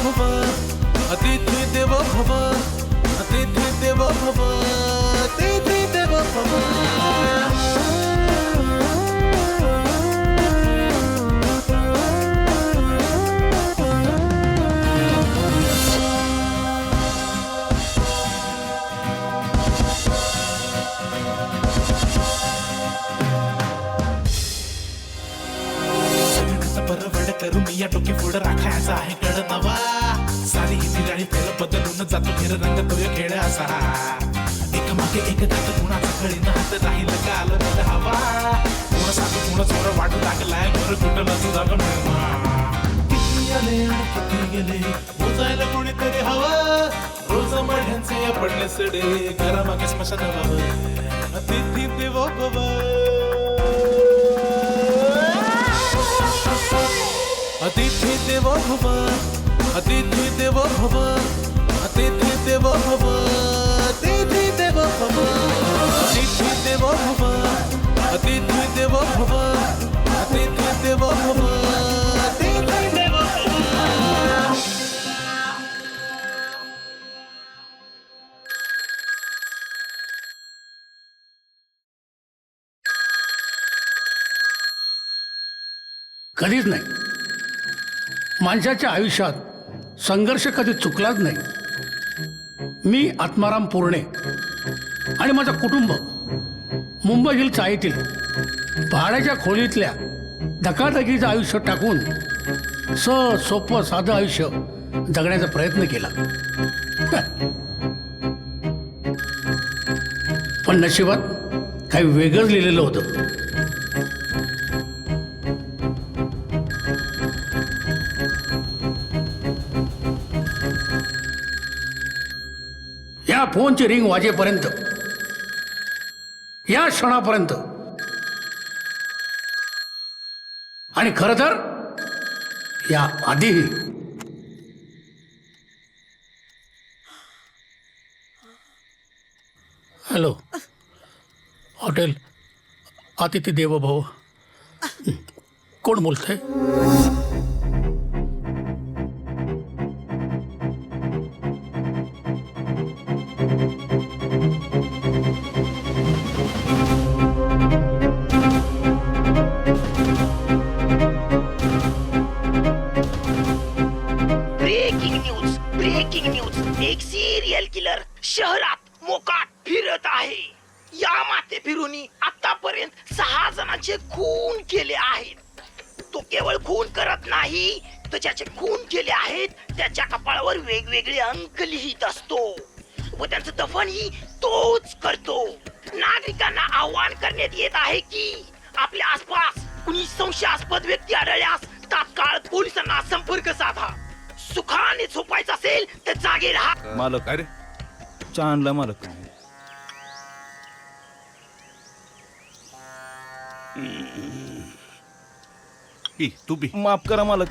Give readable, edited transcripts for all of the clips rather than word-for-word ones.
भव अतिथी देवो भव अतिथी देवो भव अतिथी देवो भव परवड करून या डोके पुढं राखायचा आहे कळ नवा सारी ही निराळी फेर बदलून जातो फिर रंग तो खेळ असा एक मागे एक घात कुणाचा कळीनं हात राहील का आलं नाही हवा कोण साधू कोण चोर वाटू लागलाय घर कुठं जागा मिळवा किती आले आणि किती गेले मोजायला कोणीतरी हवा रोज मढ्यांचे या पडले सडे घरामागे स्मशान व्हावं अतिथी देवो भव अतिथी देवो भव अतिथी देवो भव अतिथी देवो भव अतिथी देवो भव अतिथी देवो भव अतिथी देवो भव अतिथी देवो भव अतिथी देवो भव कधीच नाही माणसाच्या आयुष्यात संघर्ष कधी चुकलाच नाही। मी आत्माराम पूर्णे आणि माझं कुटुंब मुंबईतील चाळीतील भाड्याच्या खोलीतल्या धकाधकीचं आयुष्य टाकून सोपं साधं आयुष्य जगण्याचा प्रयत्न केला पण नशिबात काही वेगळंच लिहिलेलं होतं। या फोनची रिंग वाजेपर्यंत या क्षणापर्यंत आणि खरं तर या आधीही हॅलो हॉटेल अतिथी देवो भव कोण बोलतंय? ब्रेकिंग न्यूज एक सिरियल किलर शहरात मोकाट फिरत आहे। या माते फिरूनी आतापर्यंत 6 जणांचे खून केले आहेत। तो केवळ खून करत नाही तर ज्याचे खून केले आहेत त्याच्या कपाळावर वेगवेगळे अंक लिहित असतो व त्यांचं दफनही तोच करतो। नागरिकांना आवाहन करण्यात येत आहे की आपल्या आसपास कुणी संशयास्पद व्यक्ती आढळल्यास तात्काळ पोलिसांना संपर्क साधा। सुखाने झोपायचं असेल तर जागे राहा। मालक अरे चहा आणला मालक। तू बी माफ करा मालक,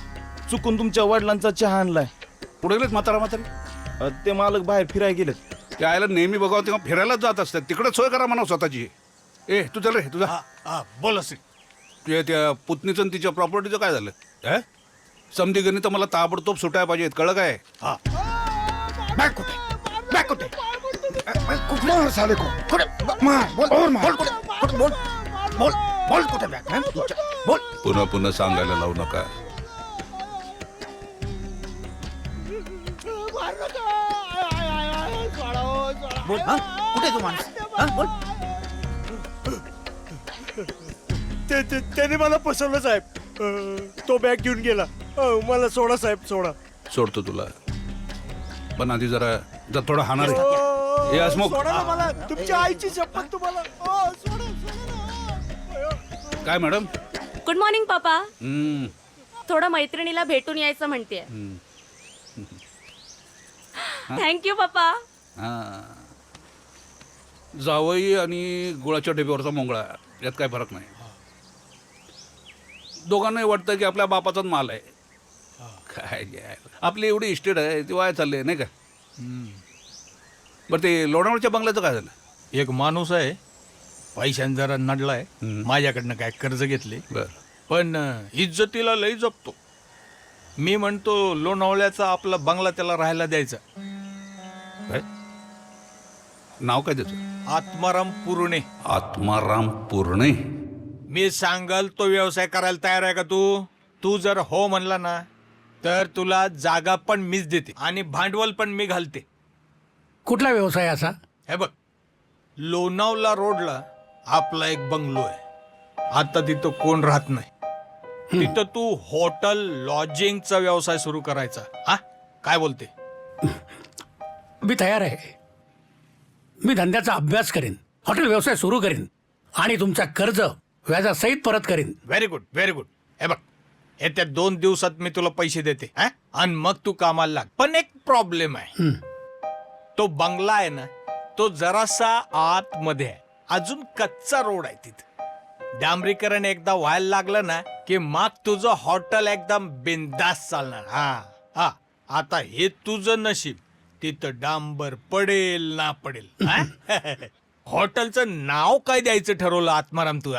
चुकून तुमच्या वडिलांचा चहा आणलाय। पुढे गेलेत म्हातारा म्हातारी? ते मालक बाहेर फिरायला गेलेत। ते आयला नेहमी बघावं तेव्हा फिरायलाच जात असतात, तिकडे सोय करा म्हणा स्वतःची। ए तू चल रे तुझा बोल असेल तुझ्या त्या पुतणीचं आणि तिच्या प्रॉपर्टीचं काय झालं? समधी गणी तर मला ताबडतोब सुटायला पाहिजेत, कळलं काय? बॅग कुठे मार साले को कुठे मार बोल और मार कुठे बोल बोल बोल कुठे बॅग बोल पुन्हा पुन्हा सांगायला लावू नका। बोल कुठे तू माणूस बोल। त्याने मला फसवलं साहेब, तो बॅग घेऊन गेला। मला सोडा साहेब सोडा। सोडतो तुला, पण आधी जरा थोडं हाणार सोडा ना मला, तुमच्या आईची शपथ तुम्हाला काय मॅडम? गुड मॉर्निंग पापा। थोडं मैत्रिणीला भेटून यायचं म्हणते। थँक्यू पापा। जावई आणि गुळाच्या डब्यावरचा मोंगळा यात काय फरक नाही। दोघांनाही वाटतं की आपल्या बापाचाच माल आहे। काय आपली एवढी इस्टेट आहे ती वाया चालली नाही का? बरं ते लोणावळच्या बंगल्याचं काय झालं? एक माणूस आहे, पैशाने जरा नडलाय, माझ्याकडनं काय कर्ज घेतले, बर पण इज्जतीला लई जपतो। मी म्हणतो लोणावळ्याचा आपला बंगला त्याला राहायला द्यायचा. काय नाव काय त्याचं? आत्माराम पुरणे. आत्माराम पुरणे. मी सांगल तो व्यवसाय करायला तयार आहे का तू जर हो म्हणला ना तर तुला जागा पण मीच देते आणि भांडवल पण मी घालते. कुठला व्यवसाय असा? हे बघ, लोणावळा रोडला आपला एक बंगलो आहे. आता तिथं कोण राहत नाही. तिथं तू हॉटेल लॉजिंगचा व्यवसाय सुरू करायचा. हा काय बोलते? मी तयार आहे. मी धंद्याचा अभ्यास करीन, हॉटेल व्यवसाय सुरू करीन आणि तुमचा कर्ज व्याजासहित परत करीन. Very good very good. हे बघ, येत्या 2 दिवसात मी तुला पैसे देते आणि मग तू कामाला लाग. पण एक प्रॉब्लेम आहे. तो बंगला आहे ना, तो जरासा आतमध्ये आहे. अजून कच्चा रोड आहे तिथं. डांबरीकरण एकदा व्हायला लागलं ना की मग तुझं हॉटेल एकदम बिंदास चालणार. हा आता हे तुझं नशीब. तिथं डांबर पडेल ना पडेल. हॉटेलचं नाव काय द्यायचं ठरवलं आत्माराम तू?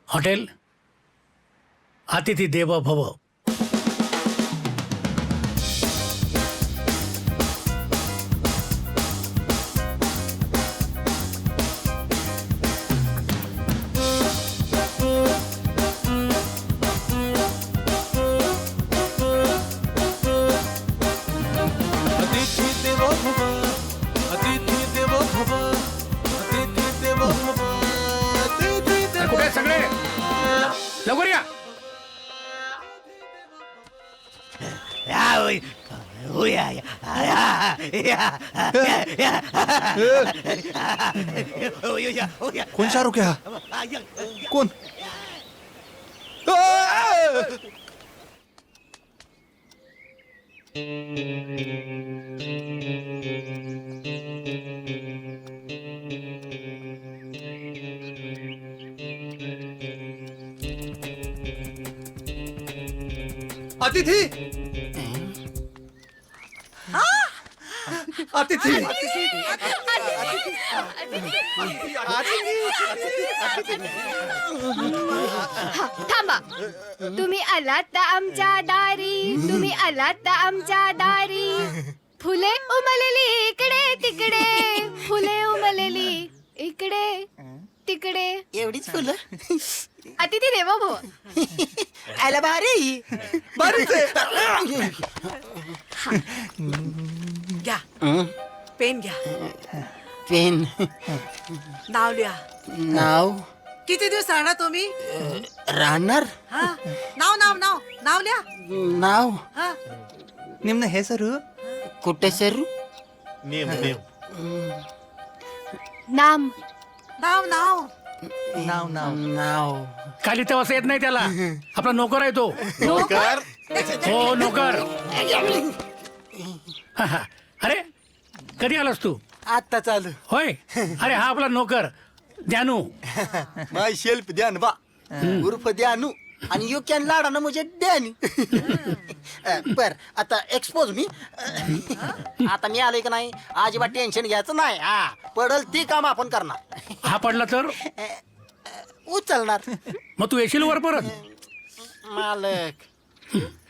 हॉटेल अतिथी देवो भव. अतिथी देवो भव, अतिथी देवो भव, अतिथी देवो भव, अतिथी देवो कुठे सगळे लवकर या. कोण शाहरुख आहे हा? कोण? अतिथी अतिथी थांबा. तुम्ही आलात तर आमच्या दारी, तुम्ही आलात तर आमच्या दारी. फुले उमलली इकडे तिकडे, फुले उमलली इकडे तिकडे. एवढीच फुलं अतिथी देवो भव. आला भारी घ्या पेन घ्या. पेन नाव लिहा. नाव किती दिवस राहणार तुम्ही? राहणार हा नाव नाव नाव नाव लिहा. नाव हा निम्न हे सरू कुठे सरू नाम नाव नाव नाव नाव नाव खाली तेव्हा येत नाही त्याला. आपला नोकर आहे तो. नोकर. हो नोकर. अरे कधी आलास तू? आता चालू होय. अरे हा आपला नोकर जानू. माय शेल्फ ध्यान बा उर्फ ध्यानू आणि यू कॅन लाडा ना मुझे डॅनी. बर आता एक्सपोज मी. आता मी आलोय का नाही अजिबात टेन्शन घ्यायचं नाही. पडल ती काम आपण करणार. हा पडला तर उचलणार. मग तू येशील वर परत? मालक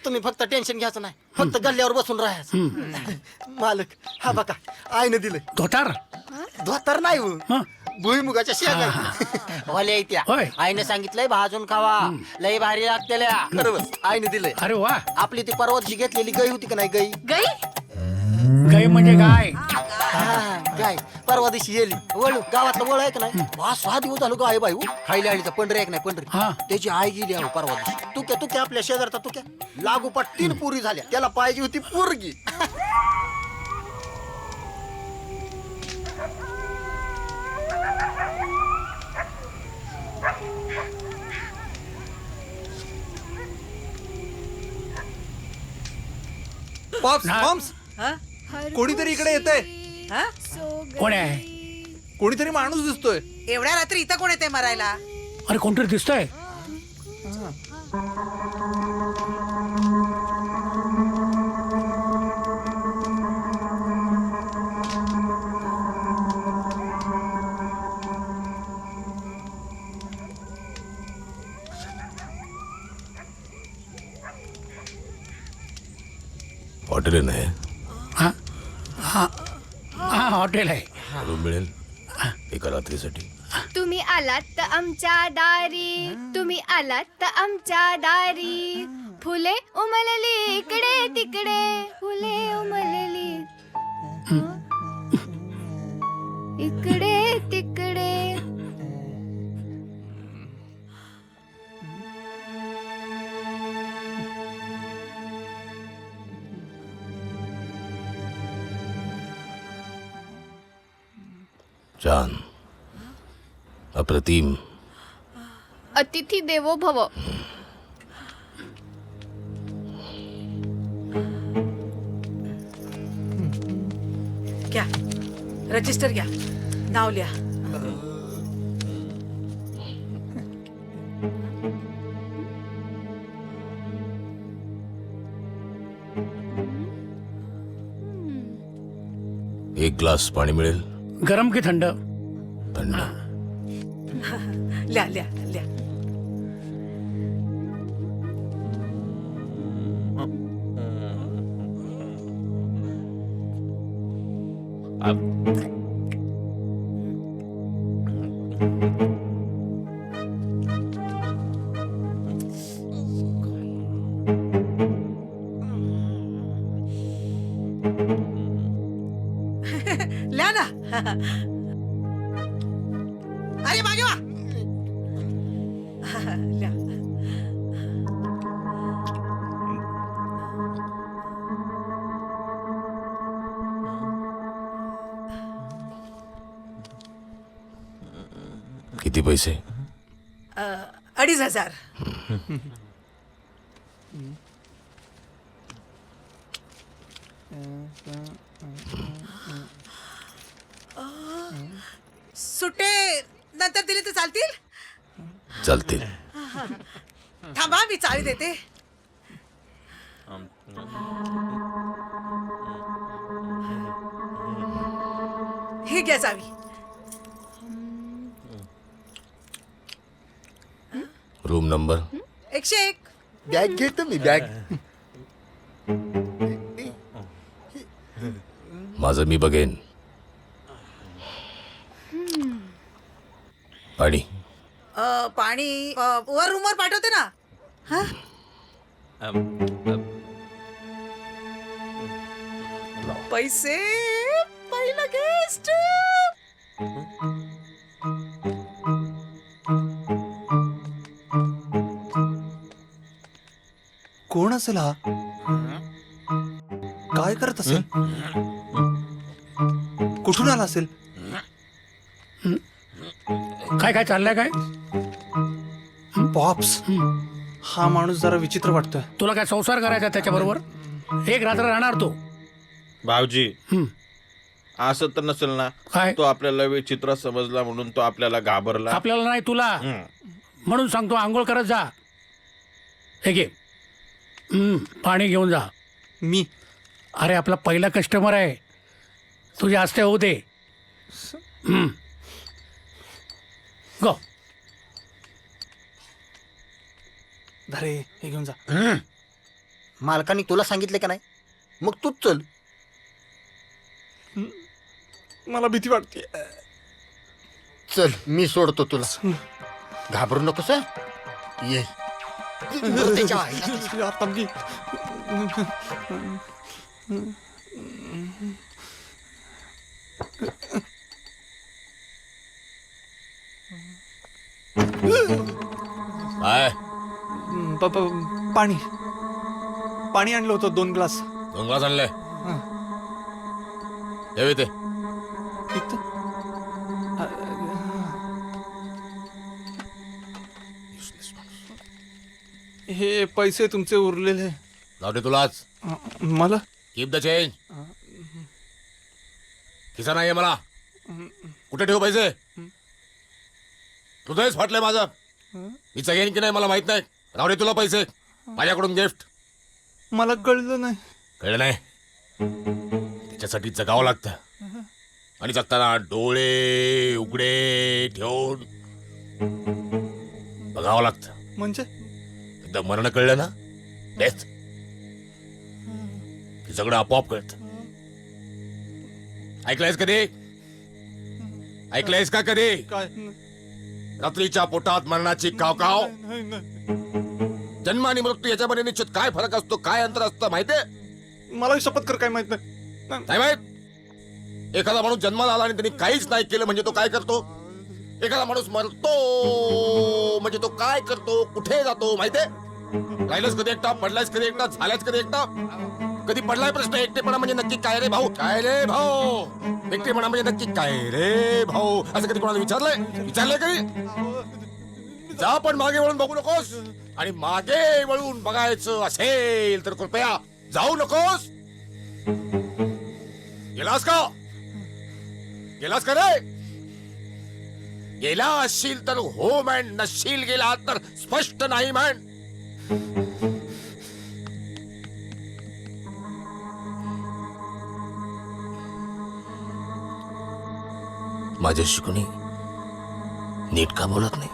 तुम्ही फक्त टेन्शन घ्यायचं नाही, फक्त गल्ल्यावर बसून राहायचं. मालक हा बघा आईनं दिलं. धोतार धोतर नाही हो. मग भुईमुगाच्या शेंगा भले त्या होय. आईने सांगितलंय भाजून खावा, लय भारी लागतेल्या. बरोबर आईनं दिलंय. अरे वा. आपली ती परवा दिवशी घेतलेली गाय होती का नाही गाई? गई गाय म्हणजे गाय. गाय परवा दिवशी गेली वळू गावातलं वळ आहे का नाही. 5-6 दिवस झालो गाय बाई खायला आलीचा पंढरी एक नाही पंढरी. हा. त्याची आई गेली अहो परवा दिवशी. तुक्या आपल्या शेजारचा तुक्या लागोपाठ 3 पुरी झाल्या. त्याला पाहिजे होती पोरगी. पॉप्स ना. पॉम्स हा कोणीतरी इकडे येतंय. हा कोण आहे? कोणीतरी माणूस दिसतोय. एवढ्या रात्री इथं कोण येते मरायला? अरे कोणतरी दिसतंय. हॉटेल नाही हां हां हां हॉटेल आहे. रूम मिळेल एका रात्रीसाठी. तुम्ही आलात तर आमच्या दारी, तुम्ही आलात तर आमच्या दारी. फुले उमलली इकडे तिकडे, फुले उमलली इकडे तिकडे. छान, अप्रतिम. अतिथी देवो भव. घ्या रजिस्टर घ्या, नाव लिहा. एक ग्लास पाणी मिळेल. गरम की थंड? थंड. लिहा लिहा लिहा. लिहा ना. अरे मागे वा. लिहा. किती पैसे? 2,500. सुट्टे नंतर दिले तर चालतील? चालतील. थांबा मी चावी देते. ही घ्या चावी. Room number? 101. बॅग घेतो मी बॅग. माझं मी बघेन. पाणी? पाणी वर रूमवर पाठवते ना. हा पैसे पहिला गेस्ट. कोण असेल हा? काय करत असेल? कुठून आला असेल? काय काय चाललंय काय? पॉप्स, हा माणूस जरा विचित्र वाटतोय. तुला काय संसार करायचा त्याच्याबरोबर? एक रात्र राहणार तो. भाऊजी हं. असं तर नसेल ना? काय? तो आपल्याला विचित्र समजला म्हणून तो आपल्याला घाबरला. आपल्याला नाही, तुला. म्हणून सांगतो, आंघोळ करत जा. हे घे. पाणी घेऊन जा. मी? अरे आपला पहिला कस्टमर आहे, तुझे हस्ते होऊ दे. गो. अरे हे घेऊन जा. मालकाने तुला सांगितले का नाही? मग तूच चल. मला भीती वाटते. चल मी सोडतो तुला. घाबरू नकोस हं? ये. त्याच्या आईला. आता मी काय? पाणी पाणी आणलं होतं 2 ग्लास. 2 ग्लास आणले? ठेव इथे. हे पैसे तुमचे उरलेले. जाऊ दे तुलाच. मला? Keep the change. खिसा नाहीये मला. कुठे ठेवू पैसे? तुझंच फाटलंय माझं. मी जगेन की नाही मला माहित नाही. राहू दे तुला पैसे. माझ्याकडून गिफ्ट. मला कळलं नाही. कळलं नाही? त्याच्यासाठी जगावं लागतं. आणि जगताना डोळे उघडे ठेवून बघावं लागतं. म्हणजे? एकदा मरण कळलं ना, डेथ. की सगळं आपोआप कळत. ऐकलंयस कधी? ऐकलंयस का कधी? काय रात्रीच्या पोटात मरणाची कावकाव, नाही, नाही. जन्म आणि मृत्यू याच्यामध्ये निश्चित काय फरक असतो, काय अंतर असतं माहितीये? मला शपथ कर काय माहित नाही. नाही माहित? एखादा माणूस जन्माला आला आणि त्यांनी काहीच नाही केलं म्हणजे तो काय करतो? एखादा माणूस मरतो म्हणजे तो काय करतो, कुठे जातो माहितीये? राहिलंच कधी एकटा, पडलायच कधी एकटा, झाल्याच कधी एकटा. कधी पडलाय प्रश्न, एकटेपणा म्हणजे नक्की काय रे भाऊ? काय रे भाऊ? एकटेपणा म्हणजे नक्की काय रे भाऊ? असं कधी कोणाला विचारलंय कधी? जा पण मागे वळून बघू नकोस, आणि मागे वळून बघायचं असेल तर कृपया जाऊ नकोस. गेलास का रे? गेला असशील तर हो म्हण, नसशील गेला तर स्पष्ट नाही म्हण. माझ्याशी कोणी नीट का बोलत नाही?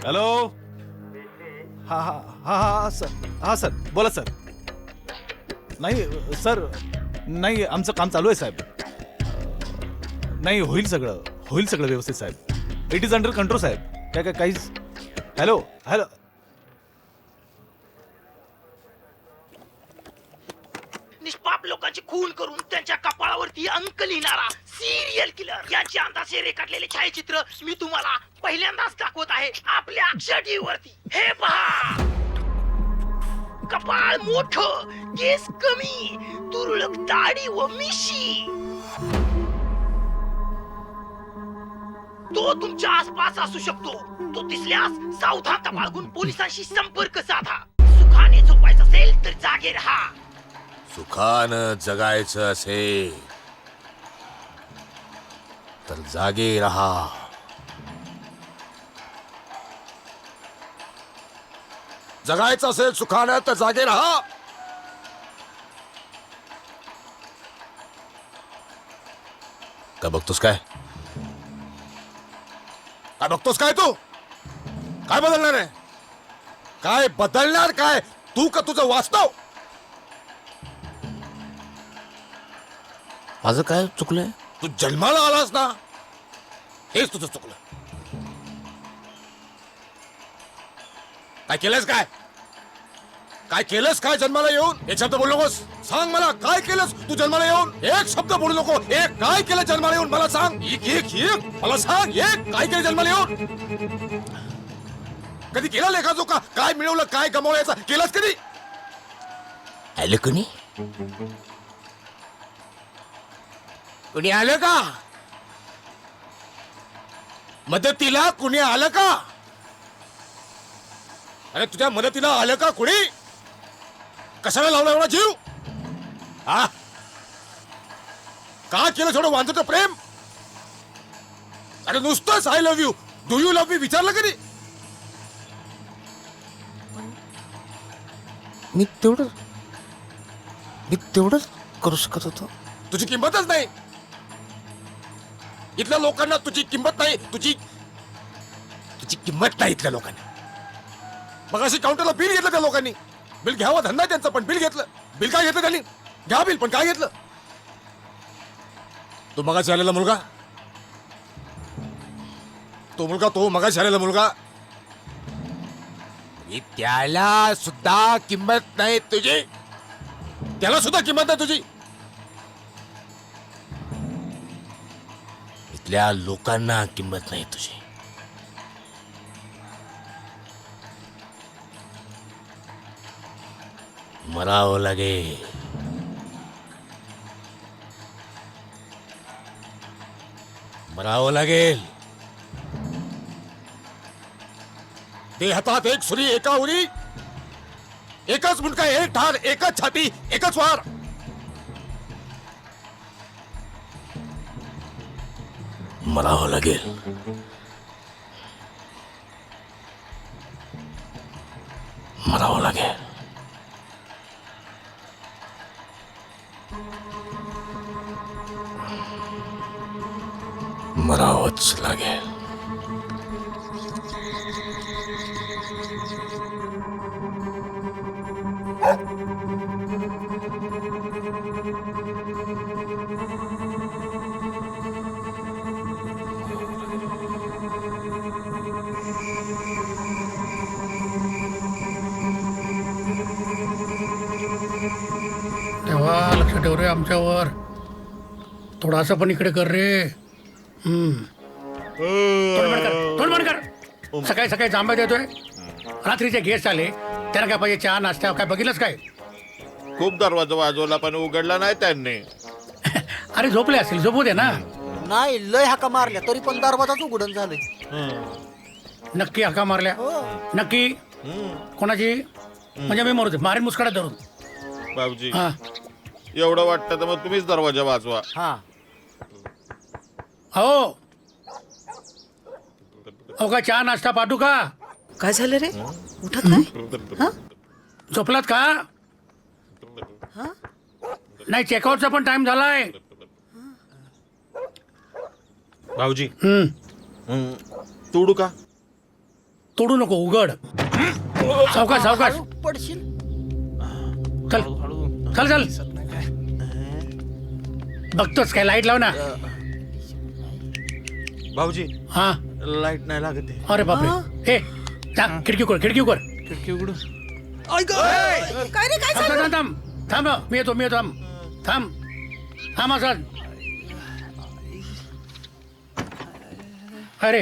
हॅलो. हा हा हा हा सर. हा सर बोला सर. नाही सर, नाही आमचं काम चालू आहे साहेब. नाही होईल सगळं व्यवस्थित साहेब. इट इज अंडर कंट्रोल साहेब. काय काहीच. Hello hello. निष्पाप लोकांची खून करून त्यांच्या कपाळावरती अंक लिहिणारा सिरियल किलर याची अंदाजे रेखाटलेले छायाचित्र मी तुम्हाला पहिल्यांदाच दाखवत आहे आपल्या अक्षर टीव्ही वरती. हे पहा, कपाळ मोठं, केस कमी, तुरळक दाढी व मिशी. तो तुमच्या आसपास असू शकतो. तो दिसल्यास सावधानता बाळगून पोलिसांशी संपर्क साधा. सुखाने झोपायचं असेल तर जागे राहा. सुखानं जगायचं असेल तर जागे राहा. जगायचं असेल सुखानं तर जागे राहा. काय बघतोस काय? काय बघतोस काय तू? काय बदलणार आहे? काय बदलणार काय? तू का तुझं वास्तव? माझं काय चुकलंय? तू जन्माला आलास ना, हेच तुझं चुकलं. काय केलंस? काय केलंस? काय जन्माला येऊन? एक शब्द बोलू नकोस. सांग मला काय केलंस तू जन्माला येऊन? एक शब्द बोलू नको. एक काय केलं जन्माला येऊन मला सांग. एक मला सांग. एक काय केलं जन्माला येऊन? कधी केला लेखाजोखा? काय मिळवलं, काय गमावलं, केलंस कधी? आलं कोणी? कुणी आलं का? मदतीला कुणी आलं का? अरे तुझ्या मदतीला आलं का कुणी? कशाला लावला एवढा जीव? हा, का केलं थोडं वांजट प्रेम? अरे नुसतंच I love you, do you love me विचारलं कधी? मी तेवढंच करू शकत होतो. तुझी किंमतच नाही. इथल्या लोकांना तुझी किंमत नाही. तुझी किंमत नाही इथल्या लोकांना. मग अशी काउंटरला बिल घेतलं त्या लोकांनी. बिल घ्यावं धंदा त्यांचा, पण बिल घेतलं. बिल काय घेतलं त्यांनी? घ्या बिल, पण काय घेतलं? तो मगाशी आलेला मुलगा, तो मगाशी आलेला मुलगा, त्याला सुद्धा किंमत नाही तुझी. त्याला सुद्धा किंमत नाही तुझी. इथल्या लोकांना किंमत नाही तुझी. मरावं लागेल. मरावं लागेल. ते हातात एक सुरी, एका उरी, एकच मुंडका, एक ठार, एकच छाती, एकच वार. मरावं लागेल. मरावं लागेल. मरावंच लागेल. ठेव रे आमच्यावर. थोडासा पण इकडे कर रे. तोंड बंद कर. सकाळी सकाळी जांभा देतोय. रात्रीचे गेस्ट आले, त्यांना काय पाहिजे, चहा नाश्ता काय बघितलंच काय? खूप दरवाजा वाजवला पण उघडला नाही त्यांनी. अरे झोपले असतील, झोपू दे ना. नाही लय हाका मारल्या तरी पण दरवाजाच उघडून झाले. नक्की हाका मारल्या? नक्की? कोणाची? म्हणजे मी मरू दे, मारेन मुस्काडात धरून. भाऊजी हा एवढं वाटतं तर मग तुम्हीच दरवाजा वाजवा. हो काय चहा नाश्ता पाठवू का? काय झालं रे उठत नाही? झोपलात का? नाही, चेकआउटचा पण टाइम झालाय. भाऊजी तोडू का? तोडू नको, उघड. सावकाश सावकाश. पडशील. चल चल चल. बघतोच काय, लाईट लाव ना. भाऊजी हा लाईट नाही लागत आहे. अरे बापरे. हे खिडकी उघड, खिडकी उघड. काय रे काय थांब थांब थांब थांब. मी येतो थांब थांब थांब असं. अरे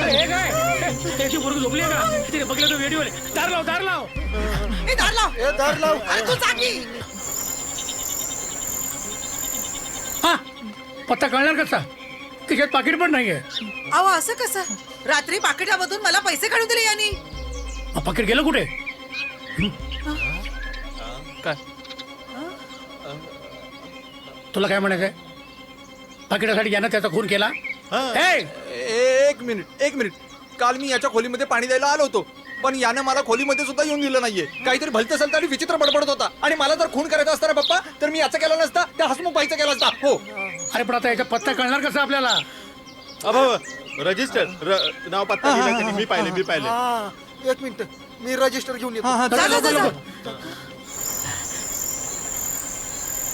हे काय? त्याची पोरगी झोपली आहे का? तिने बघलं तो व्हिडिओ. दार लाव, दार लाव. ए, दार लाव. दार लाव. अरे, तू जागी. हा पत्ता कळणार कसा? तिच्यात पाकिट पण नाहीये. अहो असं कसं? रात्री पाकिटामधून मला पैसे काढून दिले यांनी. पाकिट गेलं कुठे? काय? तुला काय म्हणायचंय? पाकिटासाठी यानं त्याचा खून केला? एक मिनिट. काल मी याच्या खोलीमध्ये पाणी द्यायला आलो होतो, पण यानं मला खोलीमध्ये सुद्धा येऊन दिलं नाहीये. काहीतरी भलतं सलतं आणि विचित्र बडबडत होता. आणि मला जर खून करायचा असता ना पप्पा, तर मी याचा केला नसता, त्या हसमुख बाईचा केला असता. हो. अरे पण आता याचा पत्ता कळणार कसा आपल्याला? रजिस्टर नाव पत्ता दिला त्यांनी. मी पाहिले. एक मिनिट मी रजिस्टर घेऊन येतो. जा, जा, जा, जा.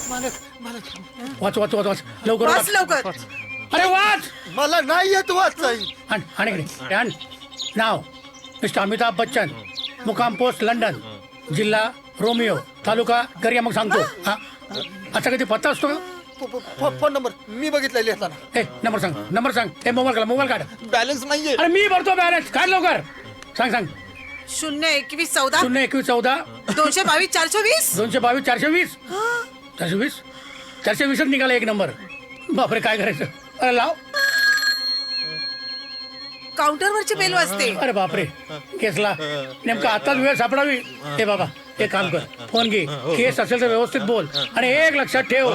वाच वाच वाच वाच लवकर वाच वाच. लवकर. अरे वाच. मला नाही येत वाचाई. आण इकडे आण. नाव मिस्टर अमिताभ बच्चन, मुकाम पोस्ट लंडन, जिल्हा रोमिओ, तालुका गरिया. मग सांगतो. हा असा कधी पत्ता असतो का? फोन नंबर मी बघितलेली असताना. ए नंबर सांग, नंबर सांग. ए मोबाईल काढ. बॅलन्स नाहीये. अरे मी भरतो बॅलन्स. काढ लवकर. सांग 02114 02114 222 420. 222 420 420 420च निघाला एक नंबर. बापरे काय करायचं? अरे लाव. काउंटरवरची बेल वाजते. अरे बापरे केसला नेमका आताच वेळ सापडावी. हे बाबा एक काम कर, फोन घे. केस असेल तर व्यवस्थित बोल. आणि एक लक्षात ठेव,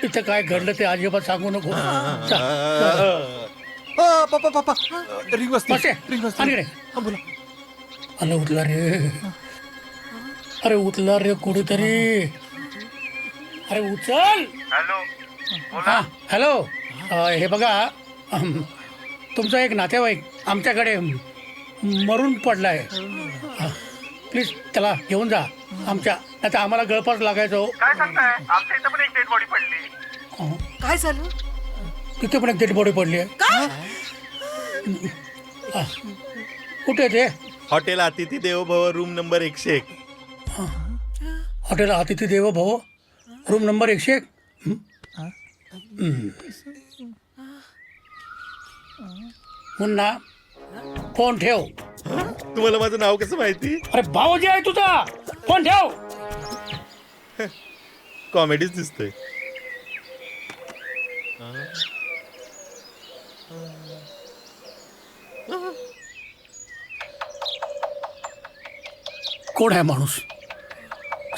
इथं काय घडलं ते अजिबात सांगू नको. पप्पा रिंग वाजते. अरे उठला रे. अरे उठला रे कुठेतरी. अरे उचल. हा हॅलो. हे बघा, तुमचा एक नातेवाईक आमच्याकडे मरून पडलाय. प्लीज त्याला घेऊन जा आमच्या, नाही तर आम्हाला गळपास लागायचो. काय सांगताय? आमच्या इथं पण एक डेड बॉडी पडली. काय झालं? तिथे पण एक डेड बॉडी पडली आहे. कुठे ते? हॉटेल अतिथी देवो भव रूम नंबर 101. हॉटेल अतिथी देवो भव रूम नंबर 101. मुन्ना फोन ठेव. तुम्हाला माझं नाव कसं माहिती? अरे भाऊजी आहे तुझा. फोन ठेव. कॉमेडीच दिसतोय. कोण आहे माणूस?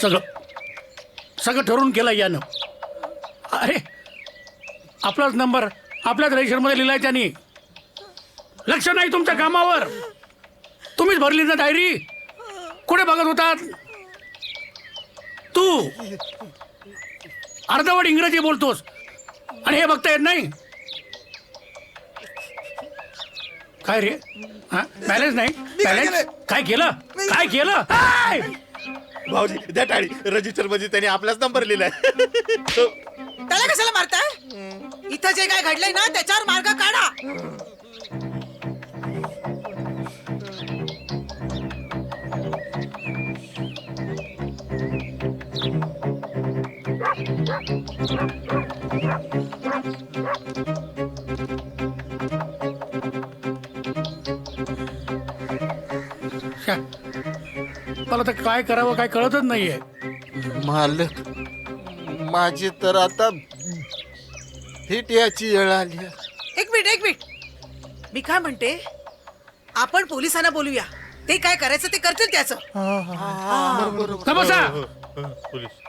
सगळं ठरवून केलं यानं. अरे आपलाच नंबर आपल्याच रजिस्टरमध्ये लिहिलाय त्यांनी. लक्ष नाही तुमच्या कामावर. तुम्हीच भरली ना डायरी. कुठे बघत होतात? तू अर्धवट इंग्रजी बोलतोस आणि हे बघता येत नाही. काय रे? हा बॅलन्स नाही. बॅलन्स काय केलं? काय केलं? भाऊजी द्या टाळी. रजिस्टर मध्ये त्यांनी आपलाच नंबर लिहिलाय. त्याला कशाला मारताय? इथं जे काय घडलंय ना त्याच्यावर मार्ग काढा. शा. मला तर काय करावं काय कळतच नाहीये. मालक माझी तर आता फिट याची वेळ आली. एक मिनिट. मी काय म्हणते, आपण पोलिसांना बोलूया. ते काय करायचं ते करतील त्याचं. बसा.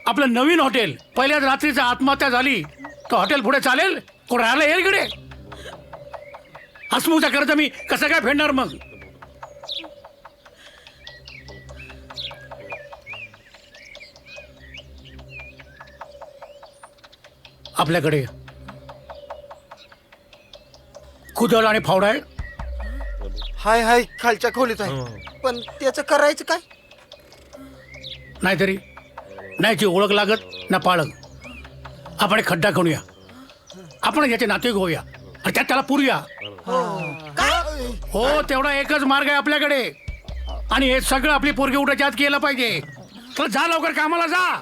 आपलं नवीन हॉटेल पहिल्याच रात्रीचा आत्महत्या झाली तर हॉटेल पुढे चालेल? कोण राहायला येईल इकडे? हसमुचा खर्च मी कसं काय फेडणार मग? आपल्याकडे कुदळ आणि फावडा आहे. हाय खालच्या खोलीत आहे. पण त्याचं करायचं काय? नाहीतरी नाहीची ओळख लागत ना पाळक. आपण एक खड्डा खणूया. आपण याचे नातेवाईक होऊया आणि त्यात त्याला पुरूया. हो, तेवढा एकच मार्ग आहे आपल्याकडे. आणि हे सगळं आपली पोरगी उठायच्या आत केलं पाहिजे. तर जा लवकर कामाला जा.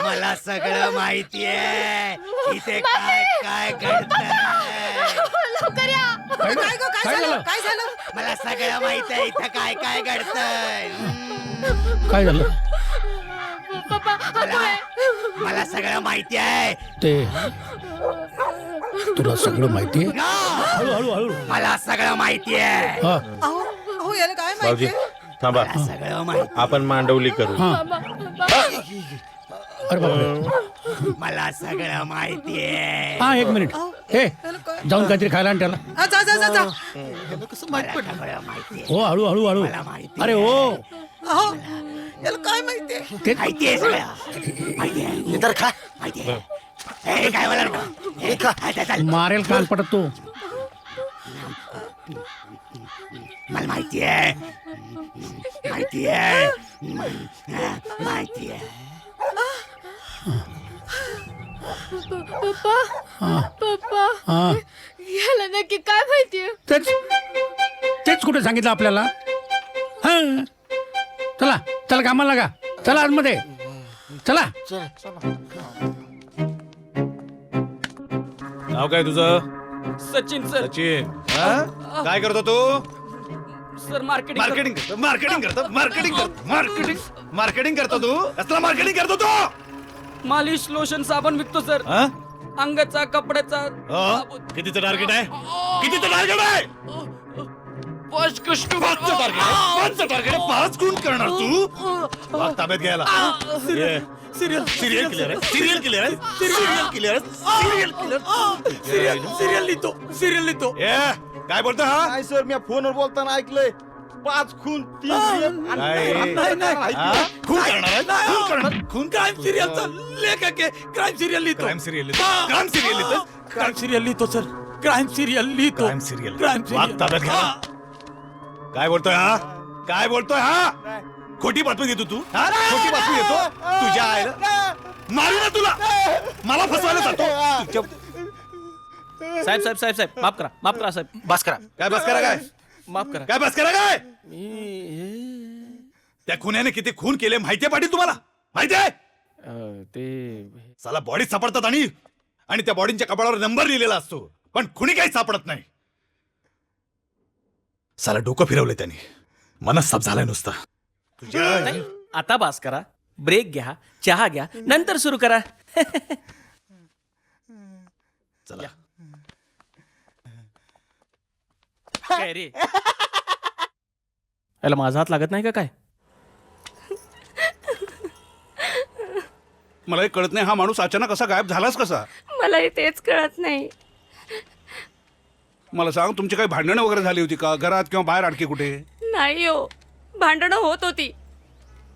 मला सगळं माहिती आहे इथे काय काय घडतंय. लवकर या. काय झालं? मला सगळं माहित आहे इथं काय काय घडतंय. काय झालं? मला सगळं माहिती आहे. ते तुला सगळं माहिती आहे? हळू. मला सगळं माहिती आहे. हा. अहो याला काय माहिती? थांबा, सगळं माहिती. आपण मांडवली करू. हा. अरे बापरे. मला सगळं माहिती आहे. हा, एक मिनिट. हे जाऊन काहीतरी खायला आण त्याला. हा, जा. कसं माहिती हो, हळू. अरे हो, अहो याला काय माहिती? ते माहिती आहे सगळं. माहिती आहे. तर खा. माहिती आहे. हे काय मला नको. हे खा. चल. मारेल कान पडत तो. मला माहिती आहे. माहिती आहे. पप्पा हा. याला नक्की काय माहितीये? तेच कुठे सांगितलं आपल्याला? हा. चला कामाला लागा. चला आतमध्ये चला. नाव काय तुझं? सचिन सर. सचिन. काय करतो तू? सर मार्केटिंग मार्केटिंग करतो तू? कसला मार्केटिंग करतो तू? मालिश लोशन साबण विकतो सर. हा? अंगाचा कपड्याचा कितीचं टार्गेट आहे? 5 कस्टमर. 5चं टार्गेट आहे. 5 गुण करणार तू? भाग ताब्यात घ्यायला. सिरियल लिहितो. काय बोलतो हा? काय सर, मी फोनवर बोलताना ऐकलंय 5 खून 3 खून करणार? खून क्राईम सिरियलचा लेखक आहे. क्राईम सिरियल लिहितो. क्राईम सिरियल लिहितो सर. Crime serial. भाग ताब्यात घ्या. काय बोलतोय हा? खोटी बातमी देतो तू? खोटी बातमी देतो? तुझ्या आईला मारू ना तुला. मला फसवायला जातो. साहेब माफ करा साहेब. बस करा. काय बस करा काय? त्या खुन्याने किती खून केले माहितीये पाटील तुम्हाला? माहितीये? ते साला बॉडी सापडतात आणि त्या बॉडीच्या कपाळावर नंबर लिहिलेला असतो, पण खुनी काही सापडत नाही. साला डोकं फिरवलंय त्यांनी. मनच साफ झालाय नुसता. आता बास करा. ब्रेक घ्या, चहा घ्या, नंतर सुरू करा. चला. काय रे याला माझा हात लागत नाही का काय? मला हे कळत नाही, हा माणूस अचानक असा गायब झालाच कसा? मलाही तेच कळत नाही. मला सांग, तुमची काही भांडणं वगैरे झाली होती का घरात किंवा बाहेर आणखी कुठे? नाही हो, भांडणं होत होती,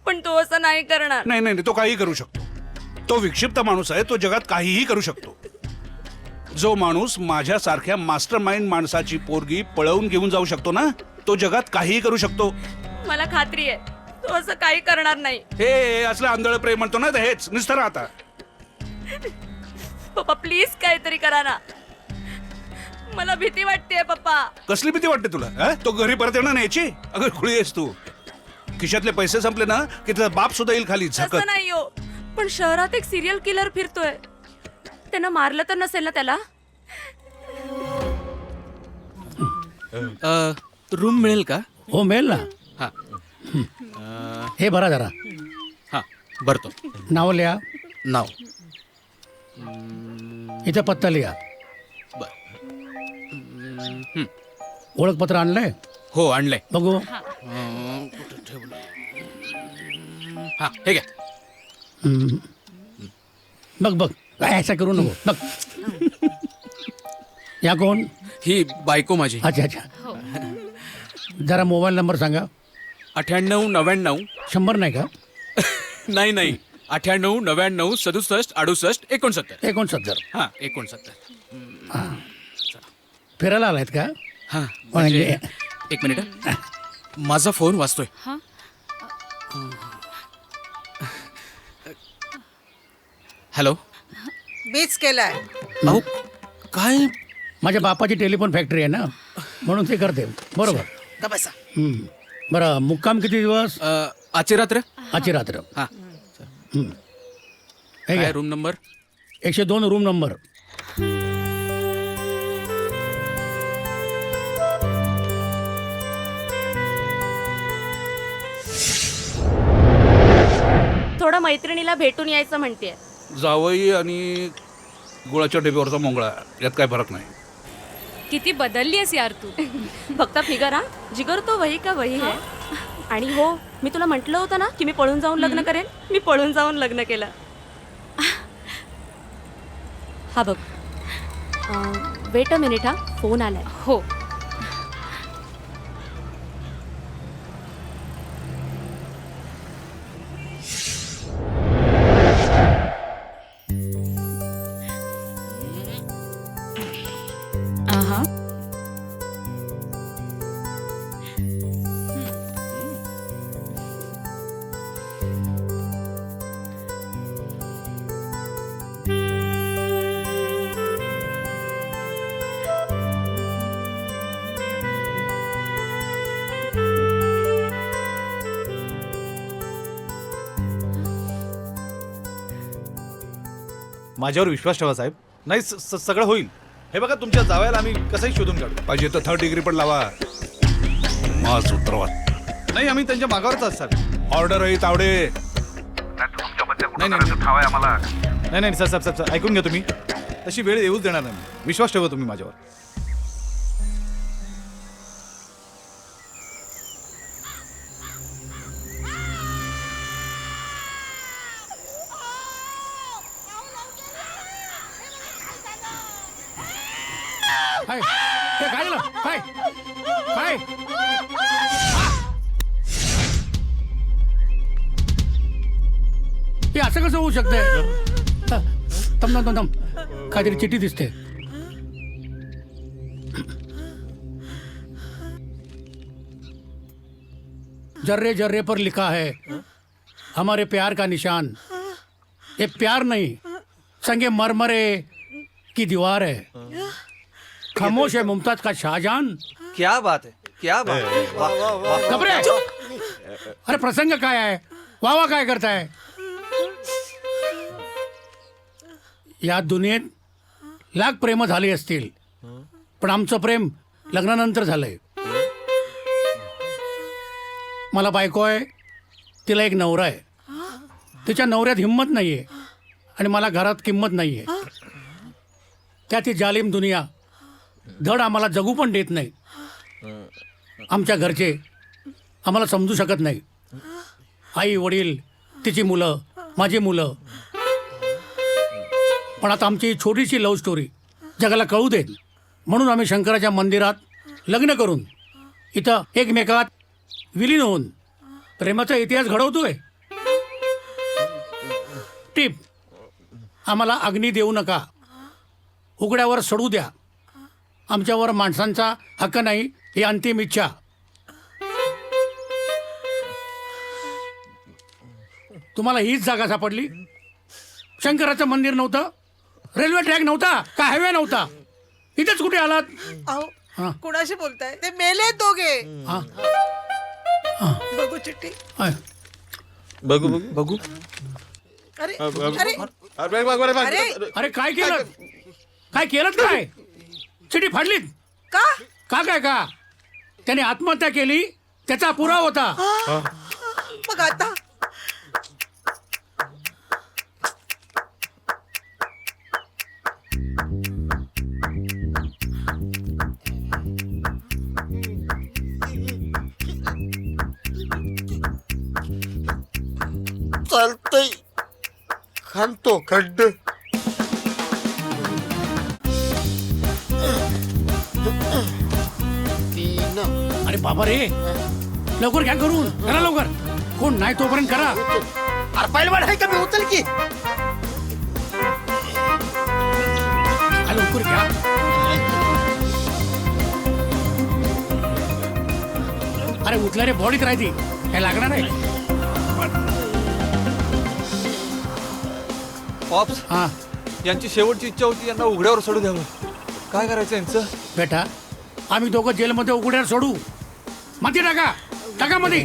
पण तो असं नाही करणार. नाही नाही नाही, तो काहीही करू शकतो. तो विक्षिप्त माणूस आहे, तो जगात काहीही करू शकतो. जो माणूस माझ्यासारख्या मास्टर माइंड माणसाची पोरगी पळवून घेऊन जाऊ शकतो ना, तो जगात काहीही करू शकतो. मला खात्री आहे तो असं काही करणार नाही. हे असलं आंधळ प्रेम म्हणतो ना, तर हेच नुसतं राहता. पप्पा प्लीज काहीतरी करा ना, मला भीती वाटते पप्पा. कसली भीती वाटते तुला? तो घरी परत येणार नाही याची? अगं खुळी आहेस तू. खिशातले पैसे संपले ना की त्याचा बाप सुद्धा येईल खाली झकत. असं नाही हो, पण शहरात एक सिरियल किलर फिरतोय. त्यानं मारलं तर नसेल ना त्याला? रूम मिळेल का? हो मिळेल ना. हा हे भरा जरा. हा भरतो. नाव लिहा. नाव. इथं पत्ता लिहा. ओळखपत्र आणलंय? हो आणलंय. बघू. कुठे ठेवलं? हा हे घ्या. बघ बघ, काय असं करू नको. बघ. या कोण? ही बायको माझी. अच्छा अच्छा. जरा मोबाईल नंबर सांगा. 98 99. 100 नाही का? नाही नाही 98 99 67 68 69. 69. हा 69. फिरायला आलायत का? हा म्हणजे एक मिनिट हं. माझा फोन वाजतोय. हॅलो. मीच केलाय. अहो काय? माझ्या बापाची टेलिफोन फॅक्टरी आहे ना, म्हणून ते करते. बरोबर. का बसा. बरं, मुक्काम किती दिवस? आजची रात्र. आजची रात्र. हा हे काय घ्या. Room number? 102 room number. थोडं मैत्रिणीला भेटून यायचं म्हणतेय. जावई आणि गुळाच्या डब्यावरचा मोंगळा यात काय फरक नाही. किती बदलली आहेस यार तू. फक्त फिगर हा, जिगर तो वही का वही है. आणि हो, मी तुला म्हटलं होतं ना की मी पळून जाऊन लग्न करेन. मी पळून जाऊन लग्न केलं. हा बघ. वेट अ मिनिट, हा फोन आलाय. हो. माझ्यावर विश्वास ठेवा साहेब. नाही सगळं होईल. हे बघा, तुमच्या जावयाला आम्ही कसंही शोधून काढू. पाहिजे तर 3rd डिग्री पण लावा. माझ उतरवा. नाही, आम्ही त्यांच्या मागावरच आहोत साहेब. ऑर्डर आहे तावडे. नाही नाही नाही साहेब साहेब साहेब, ऐकून घ्या तुम्ही. तशी वेळ येऊच देणार नाही. विश्वास ठेवा तुम्ही माझ्यावर. काय हे काय झालं? काय काय? हे असं कसं होऊ शकतंय? थांब थांब थांब, काहीतरी चिठ्ठी दिसते. जर्रे जर्रे पर लिखा है हमारे प्यार का निशान. ये प्यार नहीं, संगे मरमरे की दीवार है. खामोश है मुमताज का शाहजहान. क्या बात है, क्या बात है. वाह, वाह, वाह. घबरे. अरे प्रसंग काय आहे? वावा काय करताय? या दुनियेत लाख प्रेम झाली असतील, पण आमचं प्रेम लग्नानंतर झालंय. मला बायको आहे, तिला एक नवरा आहे. तिच्या नवऱ्यात हिंमत नाहीये आणि मला घरात किंमत नाहीये. त्या ती जालिम दुनिया धड आम्हाला जगू पण देत नाही. आमच्या घरचे आम्हाला समजू शकत नाही. आई वडील, तिची मुलं, माझी मुलं. पण आता आमची छोटीशी लव्ह स्टोरी जगाला कळू देत म्हणून आम्ही शंकराच्या मंदिरात लग्न करून इथं एकमेकात विलीन होऊन प्रेमाचा इतिहास घडवतोय. टिप, आम्हाला अग्नी देऊ नका, उघड्यावर सोडू द्या. आमच्यावर माणसांचा हक्क नाही ही अंतिम इच्छा. तुम्हाला हीच जागा सापडली? शंकराचं मंदिर नव्हतं, रेल्वे ट्रॅक नव्हता, का हायवे नव्हता, इथेच कुठे आलात? हा. अहो कुणाशी बोलताय? ते मेले दोघे. हा. बघू चिठ्ठी. आहे. बघू बघू बघू. अरे अरे अरे अरे काय केलं? काय केलं काय? चिठी फाडलीत का? का काय का? त्याने आत्महत्या केली, त्याचा पुरावा होता. मग आता चालतंय, खांतो खड्ड. तीन. अरे बाबा रे, लवकर घ्या करून, करा लवकर. कोण नाही तोपर्यंत करा. अरे पहिलवान आहे का? मी उचल की. हा, लवकर घ्या. अरे उठल्या रे, बॉडीत राहते, काय लागणार आहे? पॉप्स, हा यांची शेवटची इच्छा होती यांना उघड्यावर सोडू द्यावं. काय करायचं यांचं? बेटा, आम्ही दोघं जेलमध्ये उघड्यावर सोडू. मध्ये टाका, टाका मध्ये.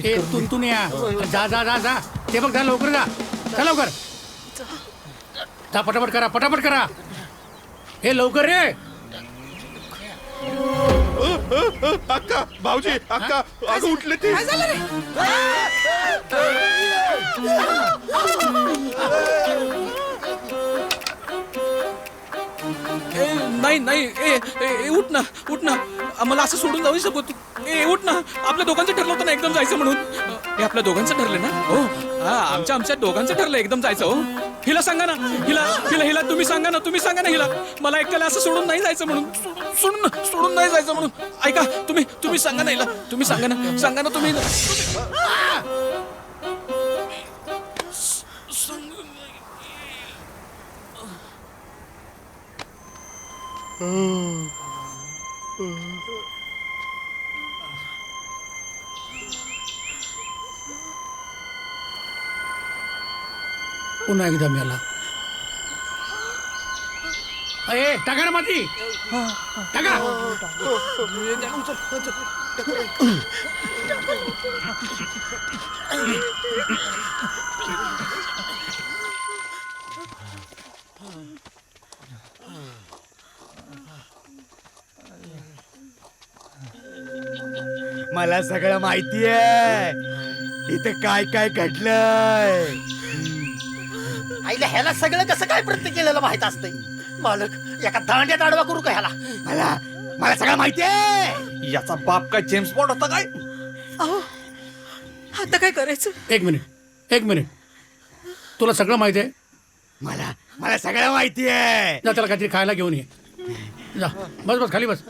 ए तुंतून या. जा जा जा जा. ते बघ, जा लवकर, जा जा लवकर. जा पटापट करा, पटापट करा. हे लवकर रे. अक्का, भाऊजी, अक्का, अगं उठले ते. काय झालं रे? नाही नाही, ए उठ ना, उठ ना. आम्हाला असं सोडून जाऊ शकतो तू. ए उठ ना. आपल्या दोघांचं ठरलं होतं ना एकदम जायचं म्हणून. हे आपल्या दोघांचं ठरलं ना? हो हा, आमच्या दोघांचं ठरलं एकदम जायचं. हो, हिला सांगा ना, हिला हिला हिला तुम्ही सांगा ना, तुम्ही सांगा ना हिला. मला एकट्याला असं सोडून नाही जायचं म्हणून, सोडून नाही जायचं म्हणून. ऐका, तुम्ही सांगा ना हिला, तुम्ही सांगा ना तुम्ही. पुन्हा एकदा मेला. ए टाका ना माती, टाका. मला सगळं माहिती आहे इथं काय काय घडलंय. आईला ह्याला सगळं कसं काय प्रत्येक केलेलं माहित असतंय. मालक, एका दांड्यात आडवा करू का ह्याला? मला सगळं माहिती आहे. याचा बाप काय जेम्स बॉन्ड होता काय? अहो आता काय करायचं? एक मिनिट. तुला सगळं माहिती आहे? मला सगळं माहिती आहे. जा त्याला काहीतरी खायला घेऊन ये. जा, बस खाली बस.